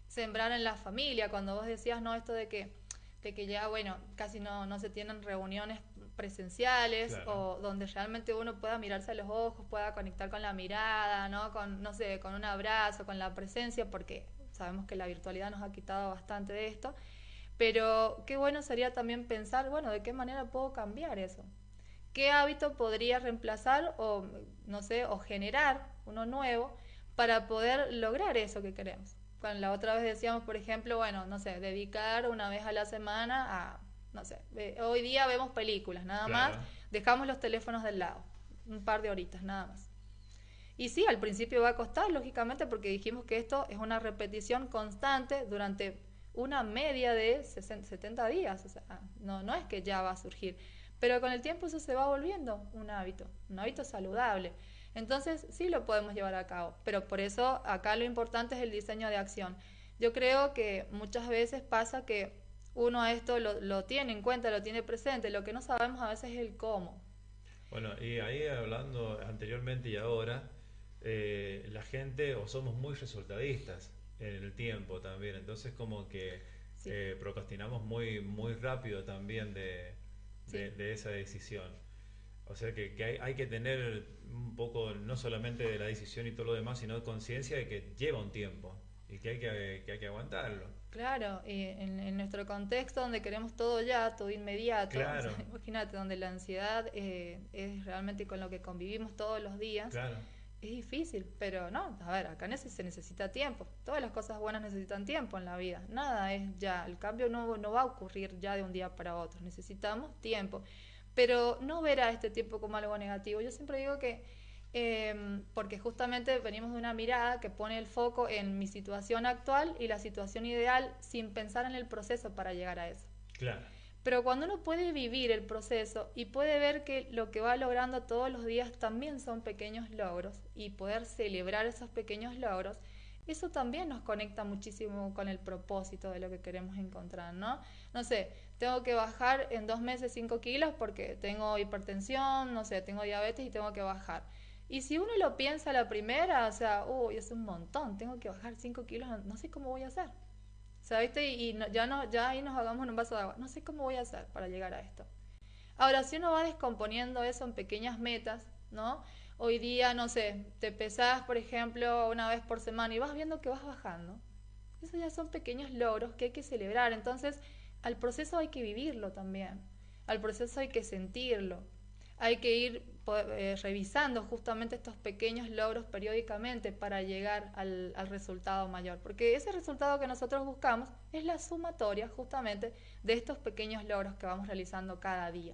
Sembrar en la familia, cuando vos decías, no, esto de que ya, bueno, casi no se tienen reuniones presenciales, claro, o donde realmente uno pueda mirarse a los ojos, pueda conectar con la mirada, ¿no? Con, no sé, con un abrazo, con la presencia, porque sabemos que la virtualidad nos ha quitado bastante de esto, pero qué bueno sería también pensar, bueno, ¿de qué manera puedo cambiar eso? ¿Qué hábito podría reemplazar o, no sé, o generar uno nuevo para poder lograr eso que queremos? Cuando la otra vez decíamos, por ejemplo, bueno, no sé, dedicar una vez a la semana a, no sé, hoy día vemos películas, nada claro, más, dejamos los teléfonos del lado, un par de horitas, nada más. Y sí, al principio va a costar, lógicamente, porque dijimos que esto es una repetición constante durante una media de 70 días, o sea, no es que ya va a surgir, pero con el tiempo eso se va volviendo un hábito saludable. Entonces sí lo podemos llevar a cabo, pero por eso acá lo importante es el diseño de acción. Yo creo que muchas veces pasa que uno a esto lo tiene en cuenta, lo tiene presente, lo que no sabemos a veces es el cómo. Bueno, y ahí hablando anteriormente y ahora, la gente o somos muy resultadistas en el tiempo también, entonces como que sí, procrastinamos muy rápido también de esa decisión. O sea que hay que tener un poco, no solamente de la decisión y todo lo demás, sino conciencia de que lleva un tiempo y que hay que aguantarlo. Claro, y en nuestro contexto donde queremos todo ya, todo inmediato, claro, o sea, imagínate, donde la ansiedad es realmente con lo que convivimos todos los días, claro, es difícil, pero no, a ver, acá se necesita tiempo, todas las cosas buenas necesitan tiempo en la vida, nada es ya, el cambio no va a ocurrir ya de un día para otro, necesitamos tiempo. Pero no ver a este tiempo como algo negativo. Yo siempre digo que, porque justamente venimos de una mirada que pone el foco en mi situación actual y la situación ideal sin pensar en el proceso para llegar a eso. Claro. Pero cuando uno puede vivir el proceso y puede ver que lo que va logrando todos los días también son pequeños logros y poder celebrar esos pequeños logros, eso también nos conecta muchísimo con el propósito de lo que queremos encontrar, ¿no? No sé, tengo que bajar en 2 meses 5 kilos porque tengo hipertensión, no sé, tengo diabetes y tengo que bajar. Y si uno lo piensa a la primera, o sea, uy, es un montón, tengo que bajar 5 kilos, no sé cómo voy a hacer. O sea, ¿viste? Ya ahí nos hagamos en un vaso de agua. No sé cómo voy a hacer para llegar a esto. Ahora, si uno va descomponiendo eso en pequeñas metas, ¿no? Hoy día, no sé, te pesás, por ejemplo, una vez por semana y vas viendo que vas bajando. Esos ya son pequeños logros que hay que celebrar. Entonces, al proceso hay que vivirlo también. Al proceso hay que sentirlo. Hay que ir revisando justamente estos pequeños logros periódicamente para llegar al resultado mayor. Porque ese resultado que nosotros buscamos es la sumatoria justamente de estos pequeños logros que vamos realizando cada día.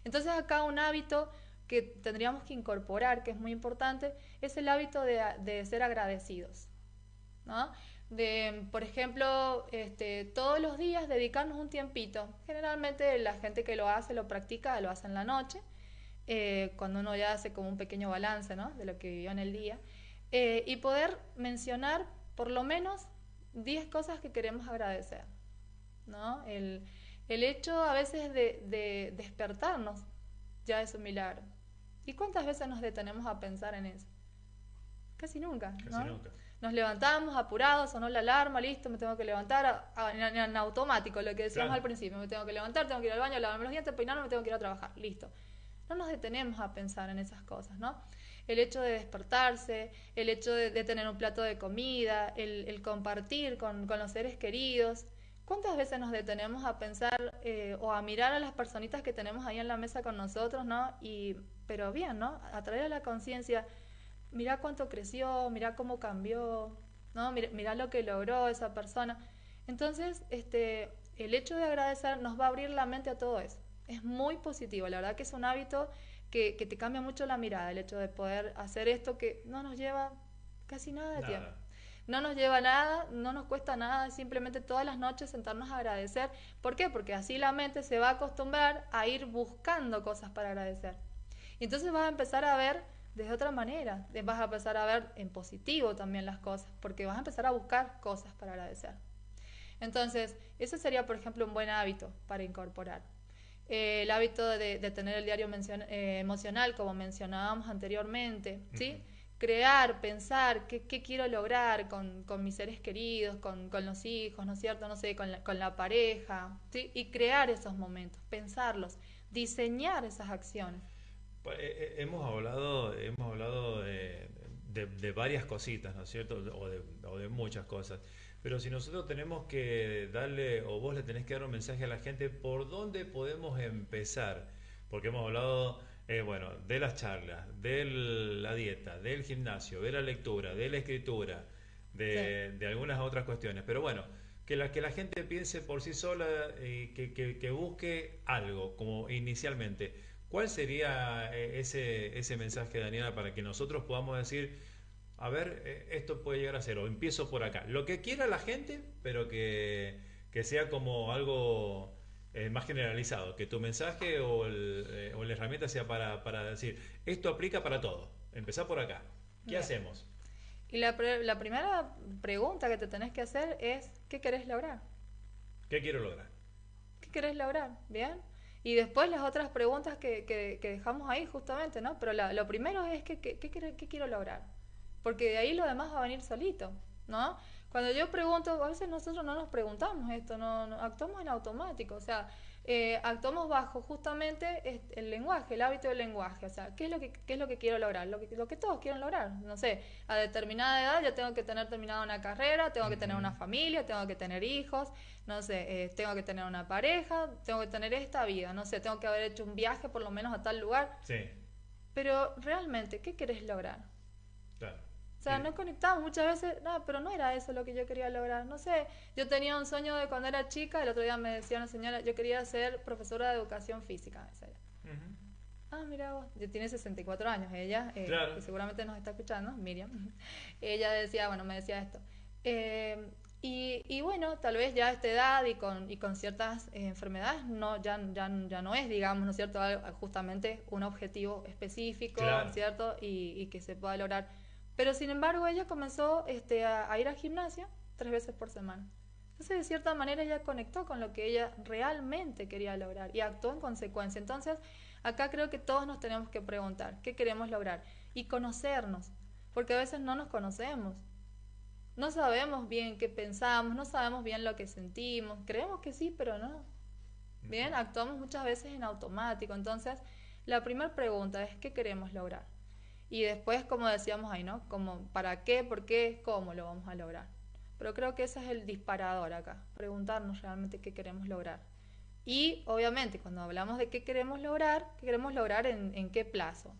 Entonces acá un hábito que tendríamos que incorporar, que es muy importante, es el hábito de ser agradecidos, ¿no? De, por ejemplo, todos los días dedicarnos un tiempito. Generalmente la gente que lo hace, lo practica, lo hace en la noche, cuando uno ya hace como un pequeño balance, ¿no?, de lo que vivió en el día, y poder mencionar por lo menos 10 cosas que queremos agradecer, ¿no? El hecho a veces de despertarnos ya es un milagro. ¿Y cuántas veces nos detenemos a pensar en eso? Casi nunca, ¿no? Casi nunca. Nos levantamos apurados, sonó la alarma, listo, me tengo que levantar en automático, lo que decíamos al principio, me tengo que levantar, tengo que ir al baño, lavarme los dientes, peinarme, me tengo que ir a trabajar, listo. No nos detenemos a pensar en esas cosas, ¿no? el hecho de despertarse, el hecho de tener un plato de comida, el compartir con los seres queridos. ¿Cuántas veces nos detenemos a pensar o a mirar a las personitas que tenemos ahí en la mesa con nosotros, ¿no? Pero bien, ¿no? A traer a la conciencia, mirá cuánto creció, mirá cómo cambió, ¿no? Mirá lo que logró esa persona. Entonces, el hecho de agradecer nos va a abrir la mente a todo eso. Es muy positivo, la verdad que es un hábito que te cambia mucho la mirada, el hecho de poder hacer esto que no nos lleva casi nada de tiempo. No nos lleva nada, no nos cuesta nada, simplemente todas las noches sentarnos a agradecer. ¿Por qué? Porque así la mente se va a acostumbrar a ir buscando cosas para agradecer. Y entonces vas a empezar a ver de otra manera, vas a empezar a ver en positivo también las cosas, porque vas a empezar a buscar cosas para agradecer. Entonces, ese sería, por ejemplo, un buen hábito para incorporar. El hábito de tener el diario emocional, como mencionábamos anteriormente, ¿sí? Crear, pensar qué quiero lograr con mis seres queridos, con los hijos, ¿no es cierto? No sé, con la pareja, ¿sí? Y crear esos momentos, pensarlos, diseñar esas acciones. Hemos hablado de varias cositas, ¿no es cierto? O de muchas cosas. Pero si nosotros tenemos que darle, o vos le tenés que dar un mensaje a la gente, ¿por dónde podemos empezar? Porque hemos hablado, bueno, de las charlas, de la dieta, del gimnasio, de la lectura, de la escritura, de algunas otras cuestiones. Pero bueno, que la gente piense por sí sola y que busque algo, como inicialmente. ¿Cuál sería ese mensaje, Daniela, para que nosotros podamos decir, a ver, esto puede llegar a ser, o empiezo por acá? Lo que quiera la gente, pero que sea como algo más generalizado, que tu mensaje o la herramienta sea para decir, esto aplica para todo, empezá por acá. ¿Qué hacemos? Y la primera pregunta que te tenés que hacer es, ¿qué querés lograr? ¿Qué quiero lograr? ¿Qué querés lograr? ¿Bien? Y después las otras preguntas que dejamos ahí justamente, ¿no? Pero lo primero es ¿qué quiero lograr? Porque de ahí lo demás va a venir solito, ¿no? Cuando yo pregunto, a veces nosotros no nos preguntamos esto, no actuamos en automático, o sea, actuamos bajo justamente el lenguaje, el hábito del lenguaje, o sea, ¿qué es lo que quiero lograr? Lo que todos quieren lograr, no sé, a determinada edad yo tengo que tener terminada una carrera, tengo que tener una familia, tengo que tener hijos, no sé, tengo que tener una pareja, tengo que tener esta vida, no sé, tengo que haber hecho un viaje por lo menos a tal lugar. Sí. Pero realmente, ¿qué querés lograr? Claro. O sea, no conectamos muchas veces, no, pero no era eso lo que yo quería lograr. No sé, yo tenía un sueño de cuando era chica, el otro día me decía una señora, yo quería ser profesora de educación física. Me decía. Mira vos, ya tiene 64 años, ella, claro, que seguramente nos está escuchando, Miriam. Ella decía, bueno, me decía esto. Y bueno, tal vez ya a esta edad y con ciertas enfermedades ya no es, digamos, ¿no es cierto?, justamente un objetivo específico, claro, ¿cierto? Y que se pueda lograr. Pero sin embargo ella comenzó a ir al gimnasio 3 veces por semana. Entonces de cierta manera ella conectó con lo que ella realmente quería lograr y actuó en consecuencia. Entonces acá creo que todos nos tenemos que preguntar qué queremos lograr y conocernos, porque a veces no nos conocemos. No sabemos bien qué pensamos, no sabemos bien lo que sentimos, creemos que sí, pero no. Bien, actuamos muchas veces en automático. Entonces la primera pregunta es ¿qué queremos lograr? Y después, como decíamos ahí, ¿no? Como ¿para qué, por qué, cómo lo vamos a lograr? Pero creo que ese es el disparador acá, preguntarnos realmente qué queremos lograr. Y obviamente cuando hablamos de qué queremos lograr en qué plazo.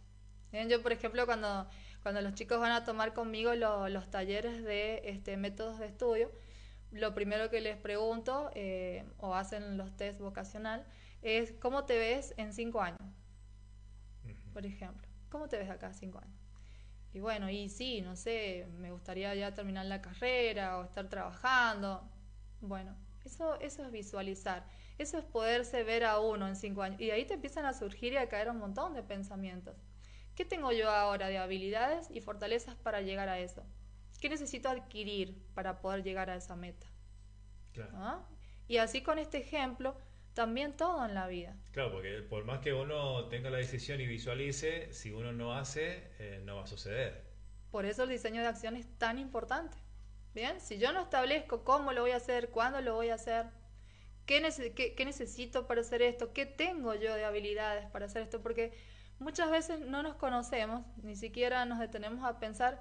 ¿Bien? Yo, por ejemplo, cuando los chicos van a tomar conmigo los talleres de métodos de estudio, lo primero que les pregunto, o hacen los test vocacional, es ¿cómo te ves en 5 años? Por ejemplo. ¿Cómo te ves acá 5 años? Y bueno, y sí, no sé, me gustaría ya terminar la carrera o estar trabajando. Bueno, eso es visualizar, eso es poderse ver a uno en 5 años. Y ahí te empiezan a surgir y a caer un montón de pensamientos. ¿Qué tengo yo ahora de habilidades y fortalezas para llegar a eso? ¿Qué necesito adquirir para poder llegar a esa meta? Claro. ¿Ah? Y así con este ejemplo, también todo en la vida. Claro, porque por más que uno tenga la decisión y visualice, si uno no hace, no va a suceder. Por eso el diseño de acción es tan importante. Bien, si yo no establezco cómo lo voy a hacer, cuándo lo voy a hacer, qué necesito para hacer esto, qué tengo yo de habilidades para hacer esto, porque Muchas veces no nos conocemos, ni siquiera nos detenemos a pensar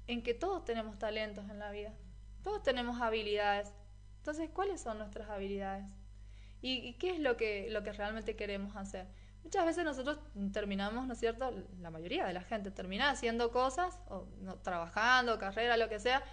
en que todos tenemos talentos en la vida, todos tenemos habilidades. Entonces, ¿cuáles son nuestras habilidades? ¿Y qué es lo que realmente queremos hacer? Muchas veces nosotros terminamos, ¿no es cierto? La mayoría de la gente termina haciendo cosas, o no, trabajando, carrera, lo que sea,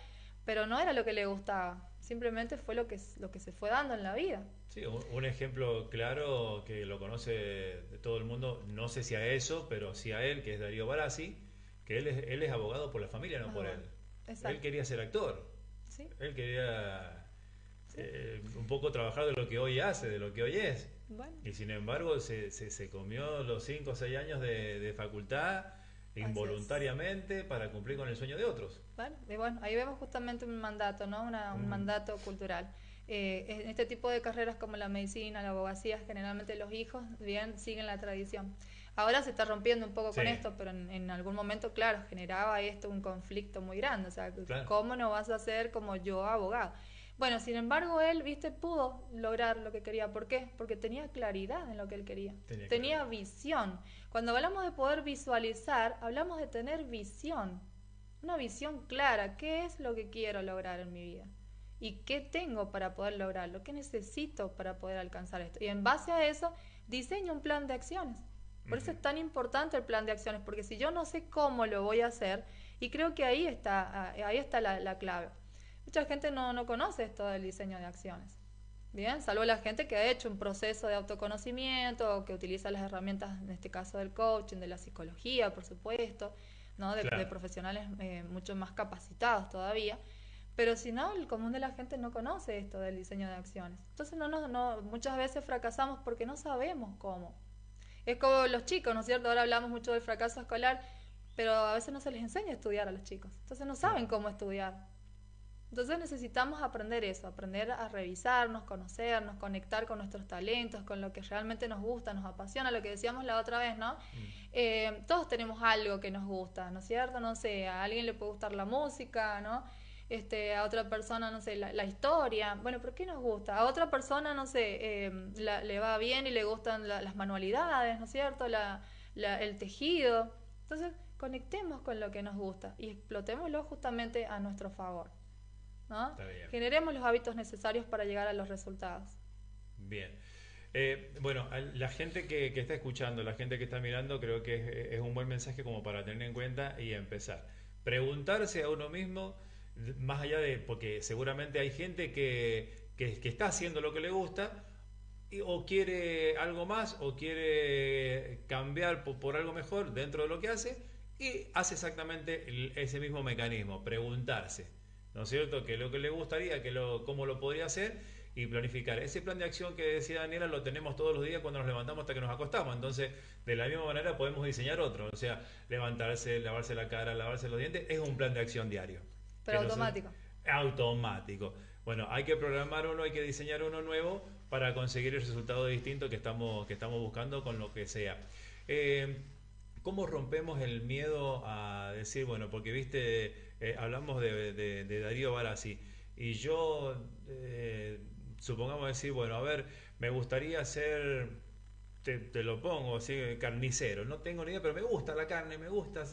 pero no era lo que le gustaba. Simplemente fue lo que se fue dando en la vida. Sí, un ejemplo claro que lo conoce de todo el mundo, no sé si a eso, pero sí a él, que es Darío Barassi, que él es abogado por la familia, no por él. Exacto. Él quería ser actor. ¿Sí? Él quería Sí. un poco trabajar de lo que hoy hace, de lo que hoy es. Bueno, Y sin embargo se comió los 5 o 6 años de facultad involuntariamente para cumplir con el sueño de otros. bueno, y bueno, ahí vemos justamente un mandato, ¿no? Un mandato cultural. En este tipo de carreras como la medicina, la abogacía, generalmente los hijos bien siguen la tradición. Ahora se está rompiendo un poco Sí. con esto, pero en algún momento, claro, generaba esto un conflicto muy grande. O sea, Claro. ¿cómo no vas a ser como yo, abogado? Bueno, sin embargo, él, viste, pudo lograr lo que quería. ¿Por qué? Porque tenía claridad en lo que él quería. Tenía visión. Cuando hablamos de poder visualizar, hablamos de tener visión. Una visión clara. ¿Qué es lo que quiero lograr en mi vida? ¿Y qué tengo para poder lograrlo? ¿Qué necesito para poder alcanzar esto? Y en base a eso, diseño un plan de acciones. Por eso es tan importante el plan de acciones, porque si yo no sé cómo lo voy a hacer, y creo que ahí está la clave. Mucha gente no conoce esto del diseño de acciones. Bien, salvo la gente que ha hecho un proceso de autoconocimiento o que utiliza las herramientas, en este caso del coaching, de la psicología, por supuesto, ¿no? De profesionales mucho más capacitados todavía. Pero si no, el común de la gente no conoce esto del diseño de acciones. Entonces muchas veces fracasamos porque no sabemos cómo. Es como los chicos, ¿no es cierto? Ahora hablamos mucho del fracaso escolar, pero a veces no se les enseña a estudiar a los chicos. Entonces no saben cómo estudiar. Entonces necesitamos aprender eso, aprender a revisarnos, conocernos, conectar con nuestros talentos, con lo que realmente nos gusta, nos apasiona, lo que decíamos la otra vez, ¿no? Todos tenemos algo que nos gusta, ¿no es cierto? No sé, a alguien le puede gustar la música, ¿no? A otra persona, no sé, la historia. Bueno, ¿pero qué nos gusta? A otra persona, no sé, le va bien y le gustan las manualidades, ¿no es cierto? El tejido. Entonces, conectemos con lo que nos gusta y explotémoslo justamente a nuestro favor, ¿no? Generemos los hábitos necesarios para llegar a los resultados. Bien. Bueno, la gente que está escuchando, la gente que está mirando, creo que es un buen mensaje como para tener en cuenta y empezar. Preguntarse a uno mismo, más allá de, porque seguramente hay gente que está haciendo lo que le gusta o quiere algo más o quiere cambiar por algo mejor dentro de lo que hace y hace exactamente ese mismo mecanismo, preguntarse, ¿no es cierto? ¿Qué es lo que le gustaría? ¿Cómo lo podría hacer? Y planificar. Ese plan de acción que decía Daniela lo tenemos todos los días cuando nos levantamos hasta que nos acostamos. Entonces, de la misma manera podemos diseñar otro. O sea, levantarse, lavarse la cara, lavarse los dientes, es un plan de acción diario. Pero automático. Automático. Bueno, hay que programar uno, hay que diseñar uno nuevo para conseguir el resultado distinto que estamos buscando con lo que sea. ¿Cómo rompemos el miedo a decir, bueno, porque viste, hablamos de Darío Barassi, y yo, supongamos decir, bueno, a ver, me gustaría ser, te lo pongo así, carnicero, no tengo ni idea, pero me gusta la carne, me gusta,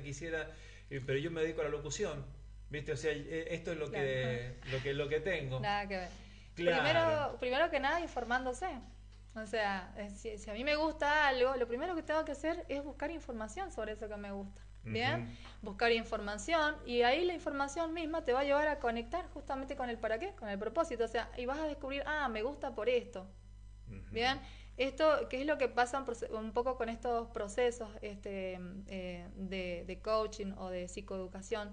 quisiera, pero yo me dedico a la locución, ¿viste? O sea, esto es lo que tengo. Nada que ver. Claro. Primero que nada, informándose. O sea, si a mí me gusta algo, lo primero que tengo que hacer es buscar información sobre eso que me gusta. ¿Bien? Buscar información, y ahí la información misma te va a llevar a conectar justamente con el para qué, con el propósito. O sea, y vas a descubrir, me gusta por esto. ¿Bien? Esto, ¿qué es lo que pasa un poco con estos procesos de coaching o de psicoeducación?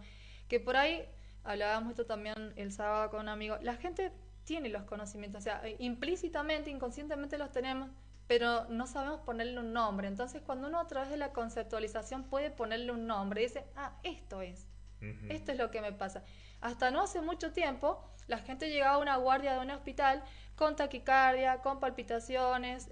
Que por ahí, hablábamos esto también el sábado con un amigo, la gente tiene los conocimientos, o sea, implícitamente, inconscientemente los tenemos, pero no sabemos ponerle un nombre. Entonces, cuando uno a través de la conceptualización puede ponerle un nombre, dice, esto es lo que me pasa. Hasta no hace mucho tiempo, la gente llegaba a una guardia de un hospital con taquicardia, con palpitaciones,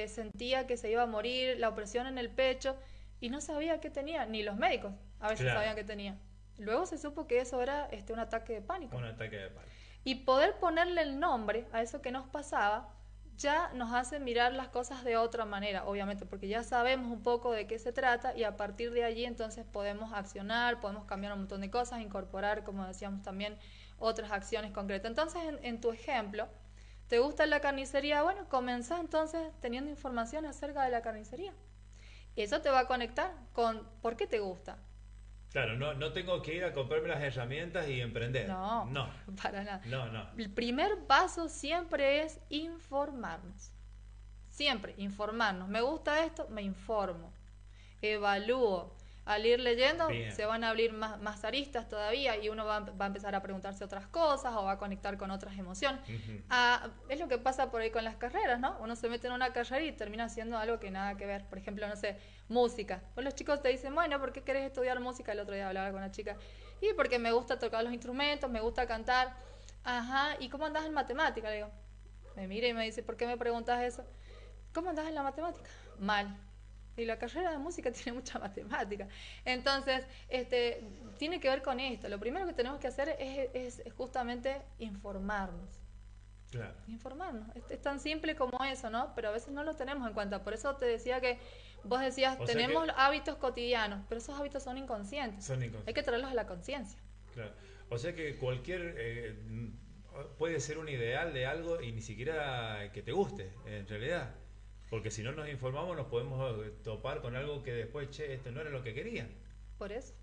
sentía que se iba a morir, la opresión en el pecho, y no sabía qué tenía, ni los médicos a veces sabían qué tenía. Luego se supo que eso era un ataque de pánico. Un ataque de pánico. Y poder ponerle el nombre a eso que nos pasaba ya nos hace mirar las cosas de otra manera, obviamente, porque ya sabemos un poco de qué se trata y a partir de allí entonces podemos accionar, podemos cambiar un montón de cosas, incorporar, como decíamos también, otras acciones concretas. Entonces, en tu ejemplo, ¿te gusta la carnicería? Bueno, comenzá entonces teniendo información acerca de la carnicería. Eso te va a conectar con por qué te gusta. Claro, no tengo que ir a comprarme las herramientas y emprender. No, No, para nada. no. El primer paso siempre es informarnos. Siempre, informarnos. Me gusta esto, me informo. Evalúo. Al ir leyendo, Bien. se van a abrir más aristas todavía y uno va a empezar a preguntarse otras cosas o va a conectar con otras emociones. Ujú. Es lo que pasa por ahí con las carreras, ¿no? Uno se mete en una carrera y termina haciendo algo que nada que ver. Por ejemplo, no sé, música. Pues los chicos te dicen, bueno, ¿por qué querés estudiar música? El otro día hablaba con una chica. Y porque me gusta tocar los instrumentos, me gusta cantar. Ajá, ¿y cómo andás en matemática? Le digo, me mira y me dice, ¿por qué me preguntas eso? ¿Cómo andás en la matemática? Mal. Y la carrera de música tiene mucha matemática. Entonces, tiene que ver con esto. Lo primero que tenemos que hacer es justamente informarnos. Claro. Informarnos. Es tan simple como eso, ¿no? Pero a veces no lo tenemos en cuenta. Por eso te decía que vos decías, O sea tenemos que hábitos cotidianos, pero esos hábitos son inconscientes. son Hay inconscientes. que traerlos a la conciencia. Claro. O sea que cualquier puede ser un ideal de algo y ni siquiera que te guste, en realidad. Porque si no nos informamos nos podemos topar con algo que después, che, esto no era lo que quería. Por eso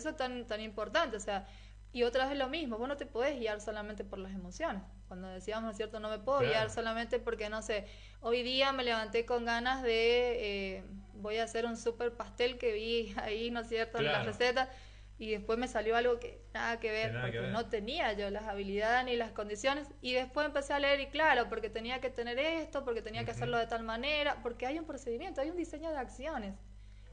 es tan importante, o sea, y otra vez lo mismo, vos no te podés guiar solamente por las emociones. Cuando decíamos, ¿no es cierto?, no me puedo Claro. guiar solamente porque, no sé, hoy día me levanté con ganas de, voy a hacer un súper pastel que vi ahí, ¿no es cierto?, en las Claro. recetas, y después me salió algo que nada que ver, Que nada que porque ver. no tenía yo las habilidades ni las condiciones, y después empecé a leer, y claro, porque tenía que tener esto, porque tenía que Ujú. hacerlo de tal manera, porque hay un procedimiento, hay un diseño de acciones.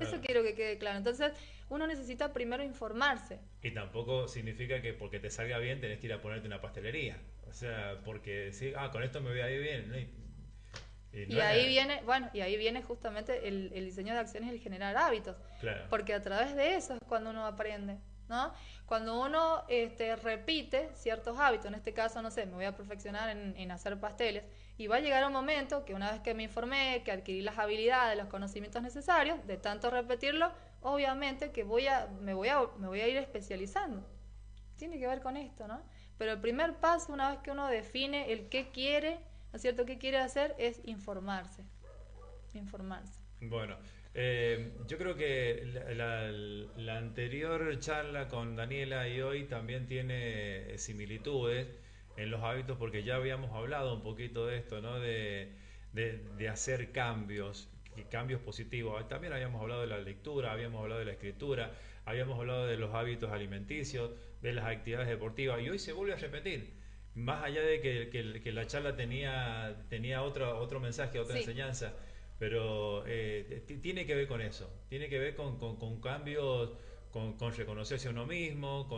Eso Claro. quiero que quede claro. Entonces, uno necesita primero informarse. Y tampoco significa que porque te salga bien tenés que ir a ponerte una pastelería. O sea, porque decir, con esto me voy a ir bien. ¿No? Y no Y es ahí viene, bueno, y ahí viene justamente el diseño de acciones y el generar hábitos. Claro. Porque a través de eso es cuando uno aprende, ¿no? Cuando uno repite ciertos hábitos, en este caso, no sé, me voy a perfeccionar en hacer pasteles, y va a llegar un momento que una vez que me informé, que adquirí las habilidades, los conocimientos necesarios, de tanto repetirlo, obviamente que me voy a ir especializando. Tiene que ver con esto, ¿no? Pero el primer paso, una vez que uno define el qué quiere, ¿no es cierto?, qué quiere hacer, es informarse. Informarse. Bueno, yo creo que la anterior charla con Daniela y hoy también tiene similitudes en los hábitos porque ya habíamos hablado un poquito de esto, ¿no? De hacer cambios, cambios positivos. También habíamos hablado de la lectura, habíamos hablado de la escritura, habíamos hablado de los hábitos alimenticios, de las actividades deportivas y hoy se vuelve a repetir. Más allá de que la charla tenía otro mensaje, otra Sí. enseñanza, pero tiene que ver con eso, tiene que ver con cambios, con reconocerse a uno mismo,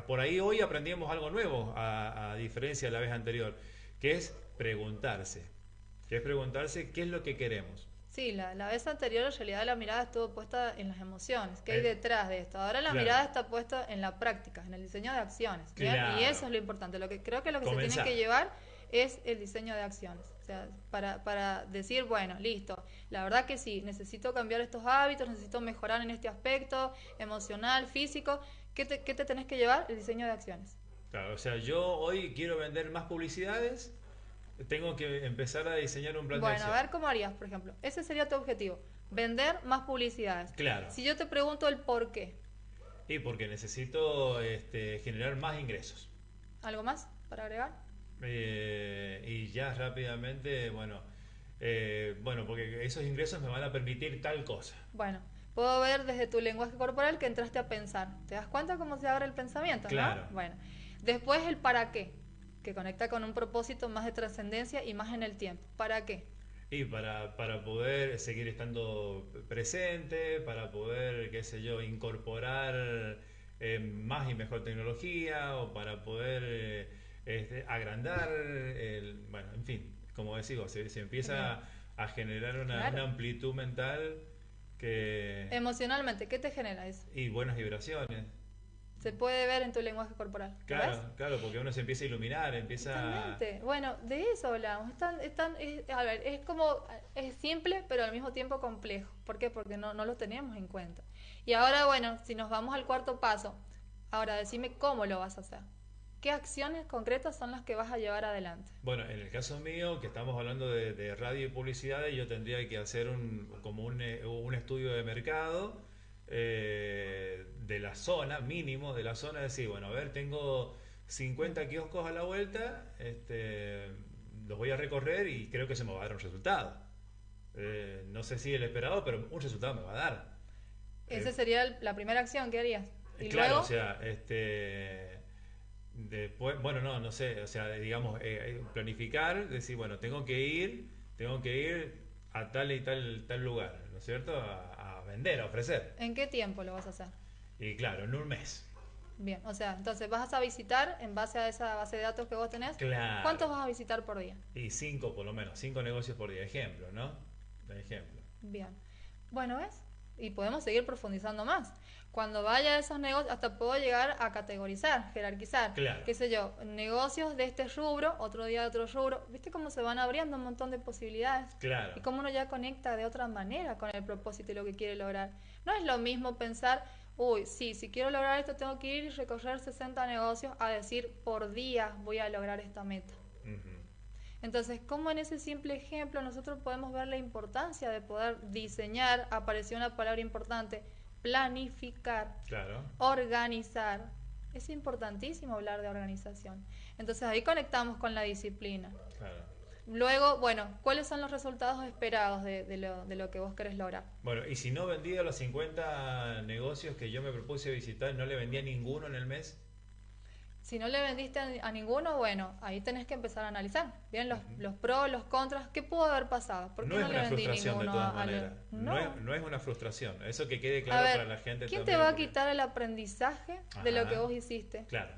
por ahí hoy aprendimos algo nuevo, a diferencia de la vez anterior, que es preguntarse, qué es lo que queremos. Sí, la vez anterior en realidad la mirada estuvo puesta en las emociones, qué hay detrás de esto. Ahora la Claro. mirada está puesta en la práctica, en el diseño de acciones. ¿Bien? Claro. Y eso es lo importante. Creo que lo que Comenzar. se tiene que llevar es el diseño de acciones. O sea, para decir, bueno, listo, la verdad que sí, necesito cambiar estos hábitos, necesito mejorar en este aspecto emocional, físico. ¿Qué te tenés que llevar? El diseño de acciones. Claro, o sea, yo hoy quiero vender más publicidades, tengo que empezar a diseñar un plan de Bueno, acción. a ver cómo harías, por ejemplo. Ese sería tu objetivo, vender más publicidades. Claro. Si yo te pregunto el por qué, Y porque necesito generar más ingresos. ¿algo más para agregar? Y ya rápidamente, bueno, porque esos ingresos me van a permitir tal cosa. Bueno, puedo ver desde tu lenguaje corporal que entraste a pensar. ¿Te das cuenta cómo se abre el pensamiento? ¿No? Claro. Bueno, después el para qué, que conecta con un propósito más de trascendencia y más en el tiempo. ¿Para qué? Y para poder seguir estando presente, para poder, qué sé yo, incorporar más y mejor tecnología, o para poder agrandar, bueno, en fin, como decimos, se empieza a generar una Claro. amplitud mental que... Emocionalmente, ¿qué te genera eso? Y buenas vibraciones. Se puede ver en tu lenguaje corporal. ¿Lo Claro, ves? claro, porque uno se empieza a iluminar, empieza... Totalmente. Bueno, de eso hablamos. A ver, es como, es simple, pero al mismo tiempo complejo. ¿Por qué? Porque no lo tenemos en cuenta. Y ahora, bueno, si nos vamos al cuarto paso, ahora decime cómo lo vas a hacer. ¿Qué acciones concretas son las que vas a llevar adelante? Bueno, en el caso mío, que estamos hablando de radio y publicidad, yo tendría que hacer un estudio de mercado de la zona, mínimo de la zona, decir, bueno, a ver, tengo 50 kioscos a la vuelta, los voy a recorrer y creo que se me va a dar un resultado. No sé si el esperado, pero un resultado me va a dar. Esa sería la primera acción que harías. Y Claro, luego, o sea, después, bueno, no sé, o sea, digamos, planificar, decir, bueno, tengo que ir a tal y tal lugar, ¿no es cierto? A vender, a ofrecer. ¿en qué tiempo lo vas a hacer? Y claro, en un mes. Bien, o sea, entonces vas a visitar en base a esa base de datos que vos tenés. Claro. ¿Cuántos vas a visitar por día? Y 5 por lo menos, 5 negocios por día, ejemplo, ¿no? Ejemplo. Bien. Bueno, ¿ves? Y podemos seguir profundizando más. Cuando vaya a esos negocios, hasta puedo llegar a categorizar, jerarquizar. Claro. Qué sé yo, negocios de este rubro, otro día de otro rubro. ¿Viste cómo se van abriendo un montón de posibilidades? Claro. Y cómo uno ya conecta de otra manera con el propósito y lo que quiere lograr. No es lo mismo pensar, uy, sí, si quiero lograr esto tengo que ir y recorrer 60 negocios, a decir, por día voy a lograr esta meta. Ujú. Entonces, ¿cómo en ese simple ejemplo nosotros podemos ver la importancia de poder diseñar? Apareció una palabra importante, planificar, Claro. organizar. Es importantísimo hablar de organización. Entonces ahí conectamos con la disciplina. Claro. Luego, bueno, ¿cuáles son los resultados esperados de lo que vos querés lograr? Bueno, y si no vendía los 50 negocios que yo me propuse visitar, no le vendía ninguno en el mes. Si no le vendiste a ninguno, bueno, ahí tenés que empezar a analizar. Bien, los pros, los contras, ¿qué pudo haber pasado? ¿Por qué No no es le una vendí frustración de ninguno todas a maneras. No. No es una frustración. Eso que quede A claro ver, para la gente ¿quién también. te va a porque- quitar el aprendizaje de lo Ajá. que vos hiciste? Claro.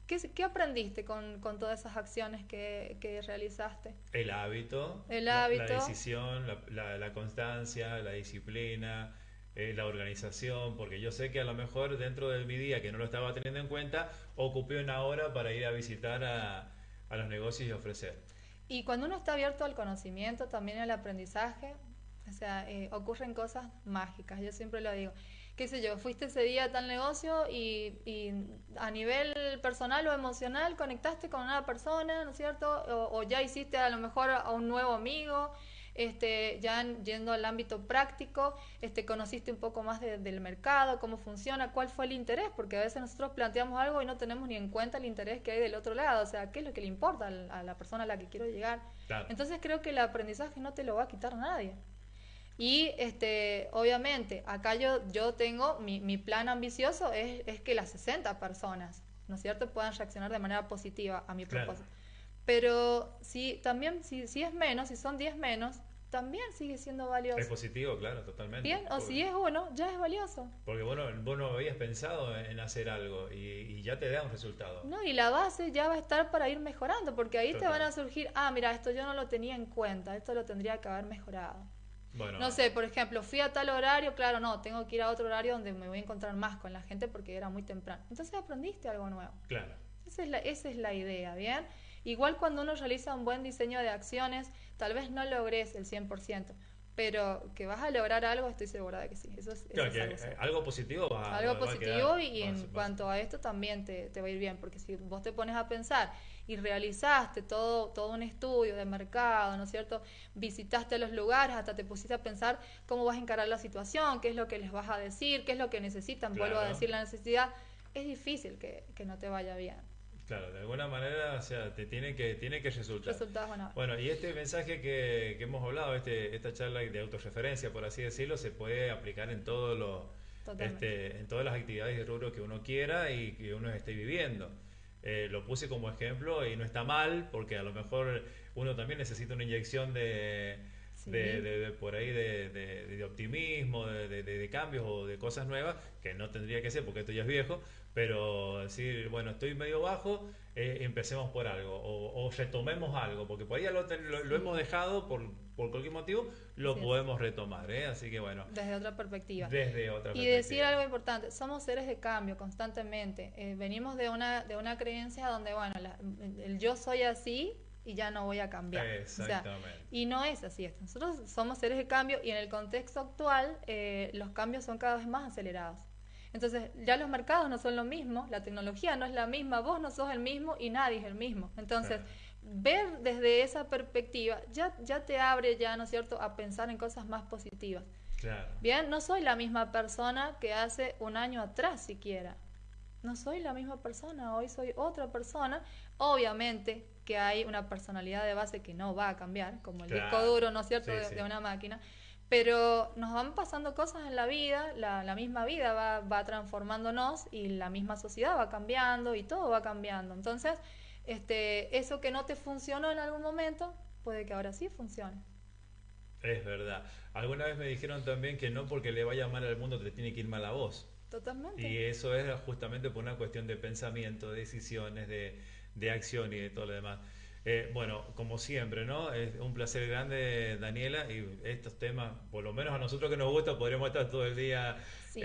¿Qué aprendiste con todas esas acciones que realizaste? El hábito. El La hábito. decisión, la constancia, la disciplina, la organización. Porque yo sé que a lo mejor dentro de mi día, que no lo estaba teniendo en cuenta, ocupé una hora para ir a visitar a los negocios y ofrecer. Y cuando uno está abierto al conocimiento, también al aprendizaje, o sea, ocurren cosas mágicas. Yo siempre lo digo. Qué sé yo, fuiste ese día a tal negocio y a nivel personal o emocional conectaste con una persona, ¿no es cierto? O ya hiciste a lo mejor a un nuevo amigo, ya yendo al ámbito práctico, conociste un poco más del mercado, cómo funciona, cuál fue el interés, porque a veces nosotros planteamos algo y no tenemos ni en cuenta el interés que hay del otro lado, o sea, qué es lo que le importa a la persona a la que quiero llegar. Claro. Entonces creo que el aprendizaje no te lo va a quitar nadie. Y obviamente, acá yo tengo, mi plan ambicioso es que las 60 personas, ¿no es cierto?, puedan reaccionar de manera positiva a mi Claro. propósito. Pero si es menos, si son 10 menos, también sigue siendo valioso. Es positivo, claro, totalmente. Bien, o si es uno, ya es valioso. Porque vos no habías pensado en hacer algo y ya te da un resultado. No, y la base ya va a estar para ir mejorando, porque ahí te Total. van a surgir, mira, esto yo no lo tenía en cuenta, esto lo tendría que haber mejorado. Bueno, No sé, por ejemplo, fui a tal horario, claro, no, tengo que ir a otro horario donde me voy a encontrar más con la gente porque era muy temprano. Entonces aprendiste algo nuevo. claro. Esa es la idea, ¿bien? Igual cuando uno realiza un buen diseño de acciones, tal vez no logres el 100%, pero que vas a lograr algo, estoy segura de que sí. Eso Claro es que algo seguro. algo positivo Algo va a positivo quedar. y en cuanto a esto también te va a ir bien, porque si vos te pones a pensar y realizaste todo un estudio de mercado, ¿no es cierto? Visitaste los lugares, hasta te pusiste a pensar cómo vas a encarar la situación, qué es lo que les vas a decir, qué es lo que necesitan, Claro. vuelvo a decir la necesidad, es difícil que no te vaya bien. Claro, de alguna manera, o sea, te tiene que resultar. Resultados van a ver. Bueno, y este mensaje que hemos hablado, esta charla de autorreferencia, por así decirlo, se puede aplicar en Totalmente. en todas las actividades de rubro que uno quiera y que uno esté viviendo. Lo puse como ejemplo y no está mal, porque a lo mejor uno también necesita una inyección de Sí. por ahí de optimismo, de cambios o de cosas nuevas, que no tendría que ser porque esto ya es viejo, pero decir, bueno, estoy medio bajo, empecemos por algo, o retomemos algo, porque por ahí ya lo hemos dejado por cualquier motivo, lo Así es. podemos retomar, ¿eh? Así que bueno, Desde otra perspectiva. desde otra Y perspectiva. decir algo importante, somos seres de cambio constantemente. Venimos de una creencia donde, bueno, el yo soy así y ya no voy a cambiar. Exactamente. O sea, y no es así esto. Nosotros somos seres de cambio y en el contexto actual los cambios son cada vez más acelerados. Entonces, ya los mercados no son lo mismo, la tecnología no es la misma, vos no sos el mismo y nadie es el mismo. Entonces, Claro. ver desde esa perspectiva ya te abre ya, ¿no es cierto?, a pensar en cosas más positivas. Claro. Bien, no soy la misma persona que hace un año atrás siquiera. No soy la misma persona, hoy soy otra persona. Obviamente que hay una personalidad de base que no va a cambiar, como el disco duro, ¿no es cierto?, Sí, de una máquina. Pero nos van pasando cosas en la vida, la misma vida va transformándonos y la misma sociedad va cambiando y todo va cambiando. Entonces, eso que no te funcionó en algún momento, puede que ahora sí funcione. Es verdad. Alguna vez me dijeron también que no porque le vaya mal al mundo te tiene que ir mal a vos. Totalmente. Y eso es justamente por una cuestión de pensamiento, de decisiones, de acción y de todo lo demás. Bueno, como siempre, ¿no? Es un placer grande, Daniela, y estos temas, por lo menos a nosotros que nos gusta, podríamos estar todo el día Sí.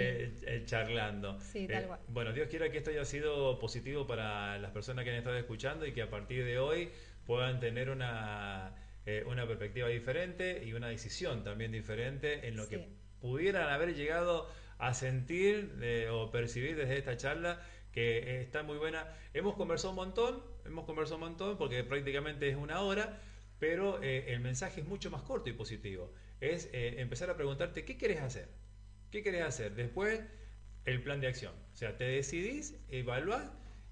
charlando. Sí, tal cual. Bueno, Dios quiera que esto haya sido positivo para las personas que han estado escuchando y que a partir de hoy puedan tener una perspectiva diferente y una decisión también diferente en lo que pudieran haber llegado a sentir o percibir desde esta charla, que está muy buena. Hemos conversado un montón porque prácticamente es una hora, pero el mensaje es mucho más corto y positivo. Es empezar a preguntarte ¿qué querés hacer? ¿Qué querés hacer? Después el plan de acción. O sea, te decidís, evaluás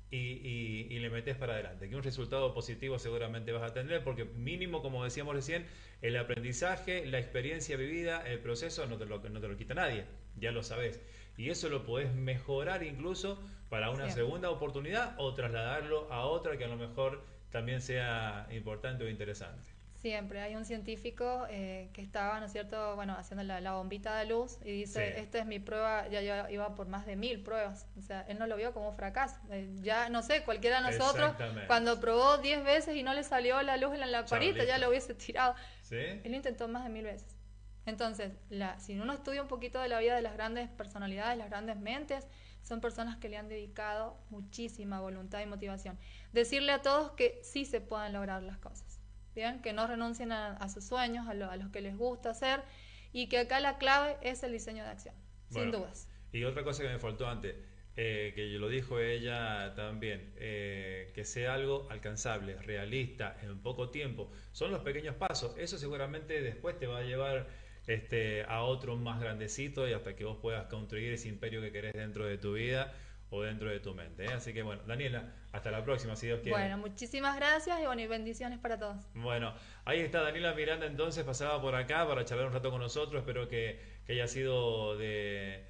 y le metes para adelante. Que un resultado positivo seguramente vas a tener, porque mínimo, como decíamos recién, el aprendizaje, la experiencia vivida, el proceso no te lo quita nadie, ya lo sabes. Y eso lo podés mejorar incluso para una segunda oportunidad o trasladarlo a otra que a lo mejor también sea importante o interesante. Siempre hay un científico que estaba, ¿no es cierto?, bueno, haciendo la bombita de luz y dice, esta es mi prueba, ya iba por más de 1000 pruebas. O sea, él no lo vio como un fracaso. Ya, no sé, cualquiera de nosotros, cuando probó 10 veces y no le salió la luz en la lamparita, ya lo hubiese tirado. ¿Sí? Él lo intentó más de 1000 veces. Entonces, si uno estudia un poquito de la vida de las grandes personalidades, las grandes mentes, son personas que le han dedicado muchísima voluntad y motivación. Decirle a todos que sí se pueden lograr las cosas. Bien, que no renuncien a sus sueños, a los que les gusta hacer, y que acá la clave es el diseño de acción, sin dudas. Y otra cosa que me faltó antes, que lo dijo ella también, que sea algo alcanzable, realista, en poco tiempo. Son los pequeños pasos, eso seguramente después te va a llevar a otro más grandecito y hasta que vos puedas construir ese imperio que querés dentro de tu vida o dentro de tu mente. Así que bueno, Daniela, hasta la próxima, si Dios quiere. Bueno, muchísimas gracias y bueno, y bendiciones para todos. Bueno, ahí está Daniela Miranda, entonces pasaba por acá para charlar un rato con nosotros. Espero que haya sido de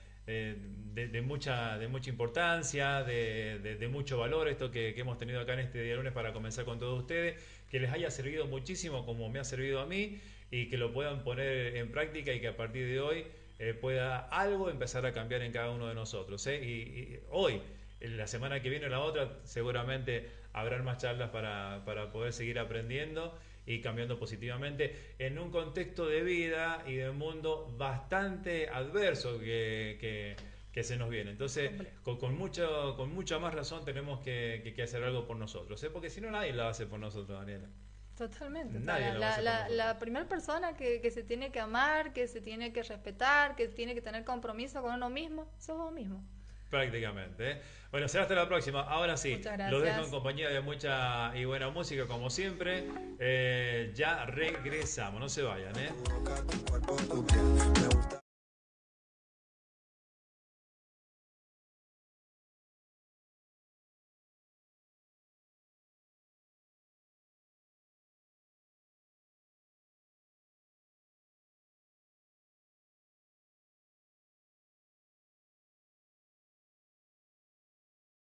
mucha importancia, de mucho valor esto que hemos tenido acá en este día lunes para comenzar con todos ustedes, que les haya servido muchísimo como me ha servido a mí y que lo puedan poner en práctica y que a partir de hoy pueda algo empezar a cambiar en cada uno de nosotros. Y hoy, la semana que viene o la otra, seguramente habrán más charlas para poder seguir aprendiendo y cambiando positivamente en un contexto de vida y de mundo bastante adverso que se nos viene. Entonces, con mucha más razón tenemos que hacer algo por nosotros, porque si no nadie lo hace por nosotros, Daniela. Totalmente. Nadie lo hace por nosotros. La primera persona que se tiene que amar, que se tiene que respetar, que tiene que tener compromiso con uno mismo, sos vos mismo. Prácticamente. Bueno, será hasta la próxima. Ahora sí, los dejo en compañía de mucha y buena música, como siempre. Ya regresamos, no se vayan,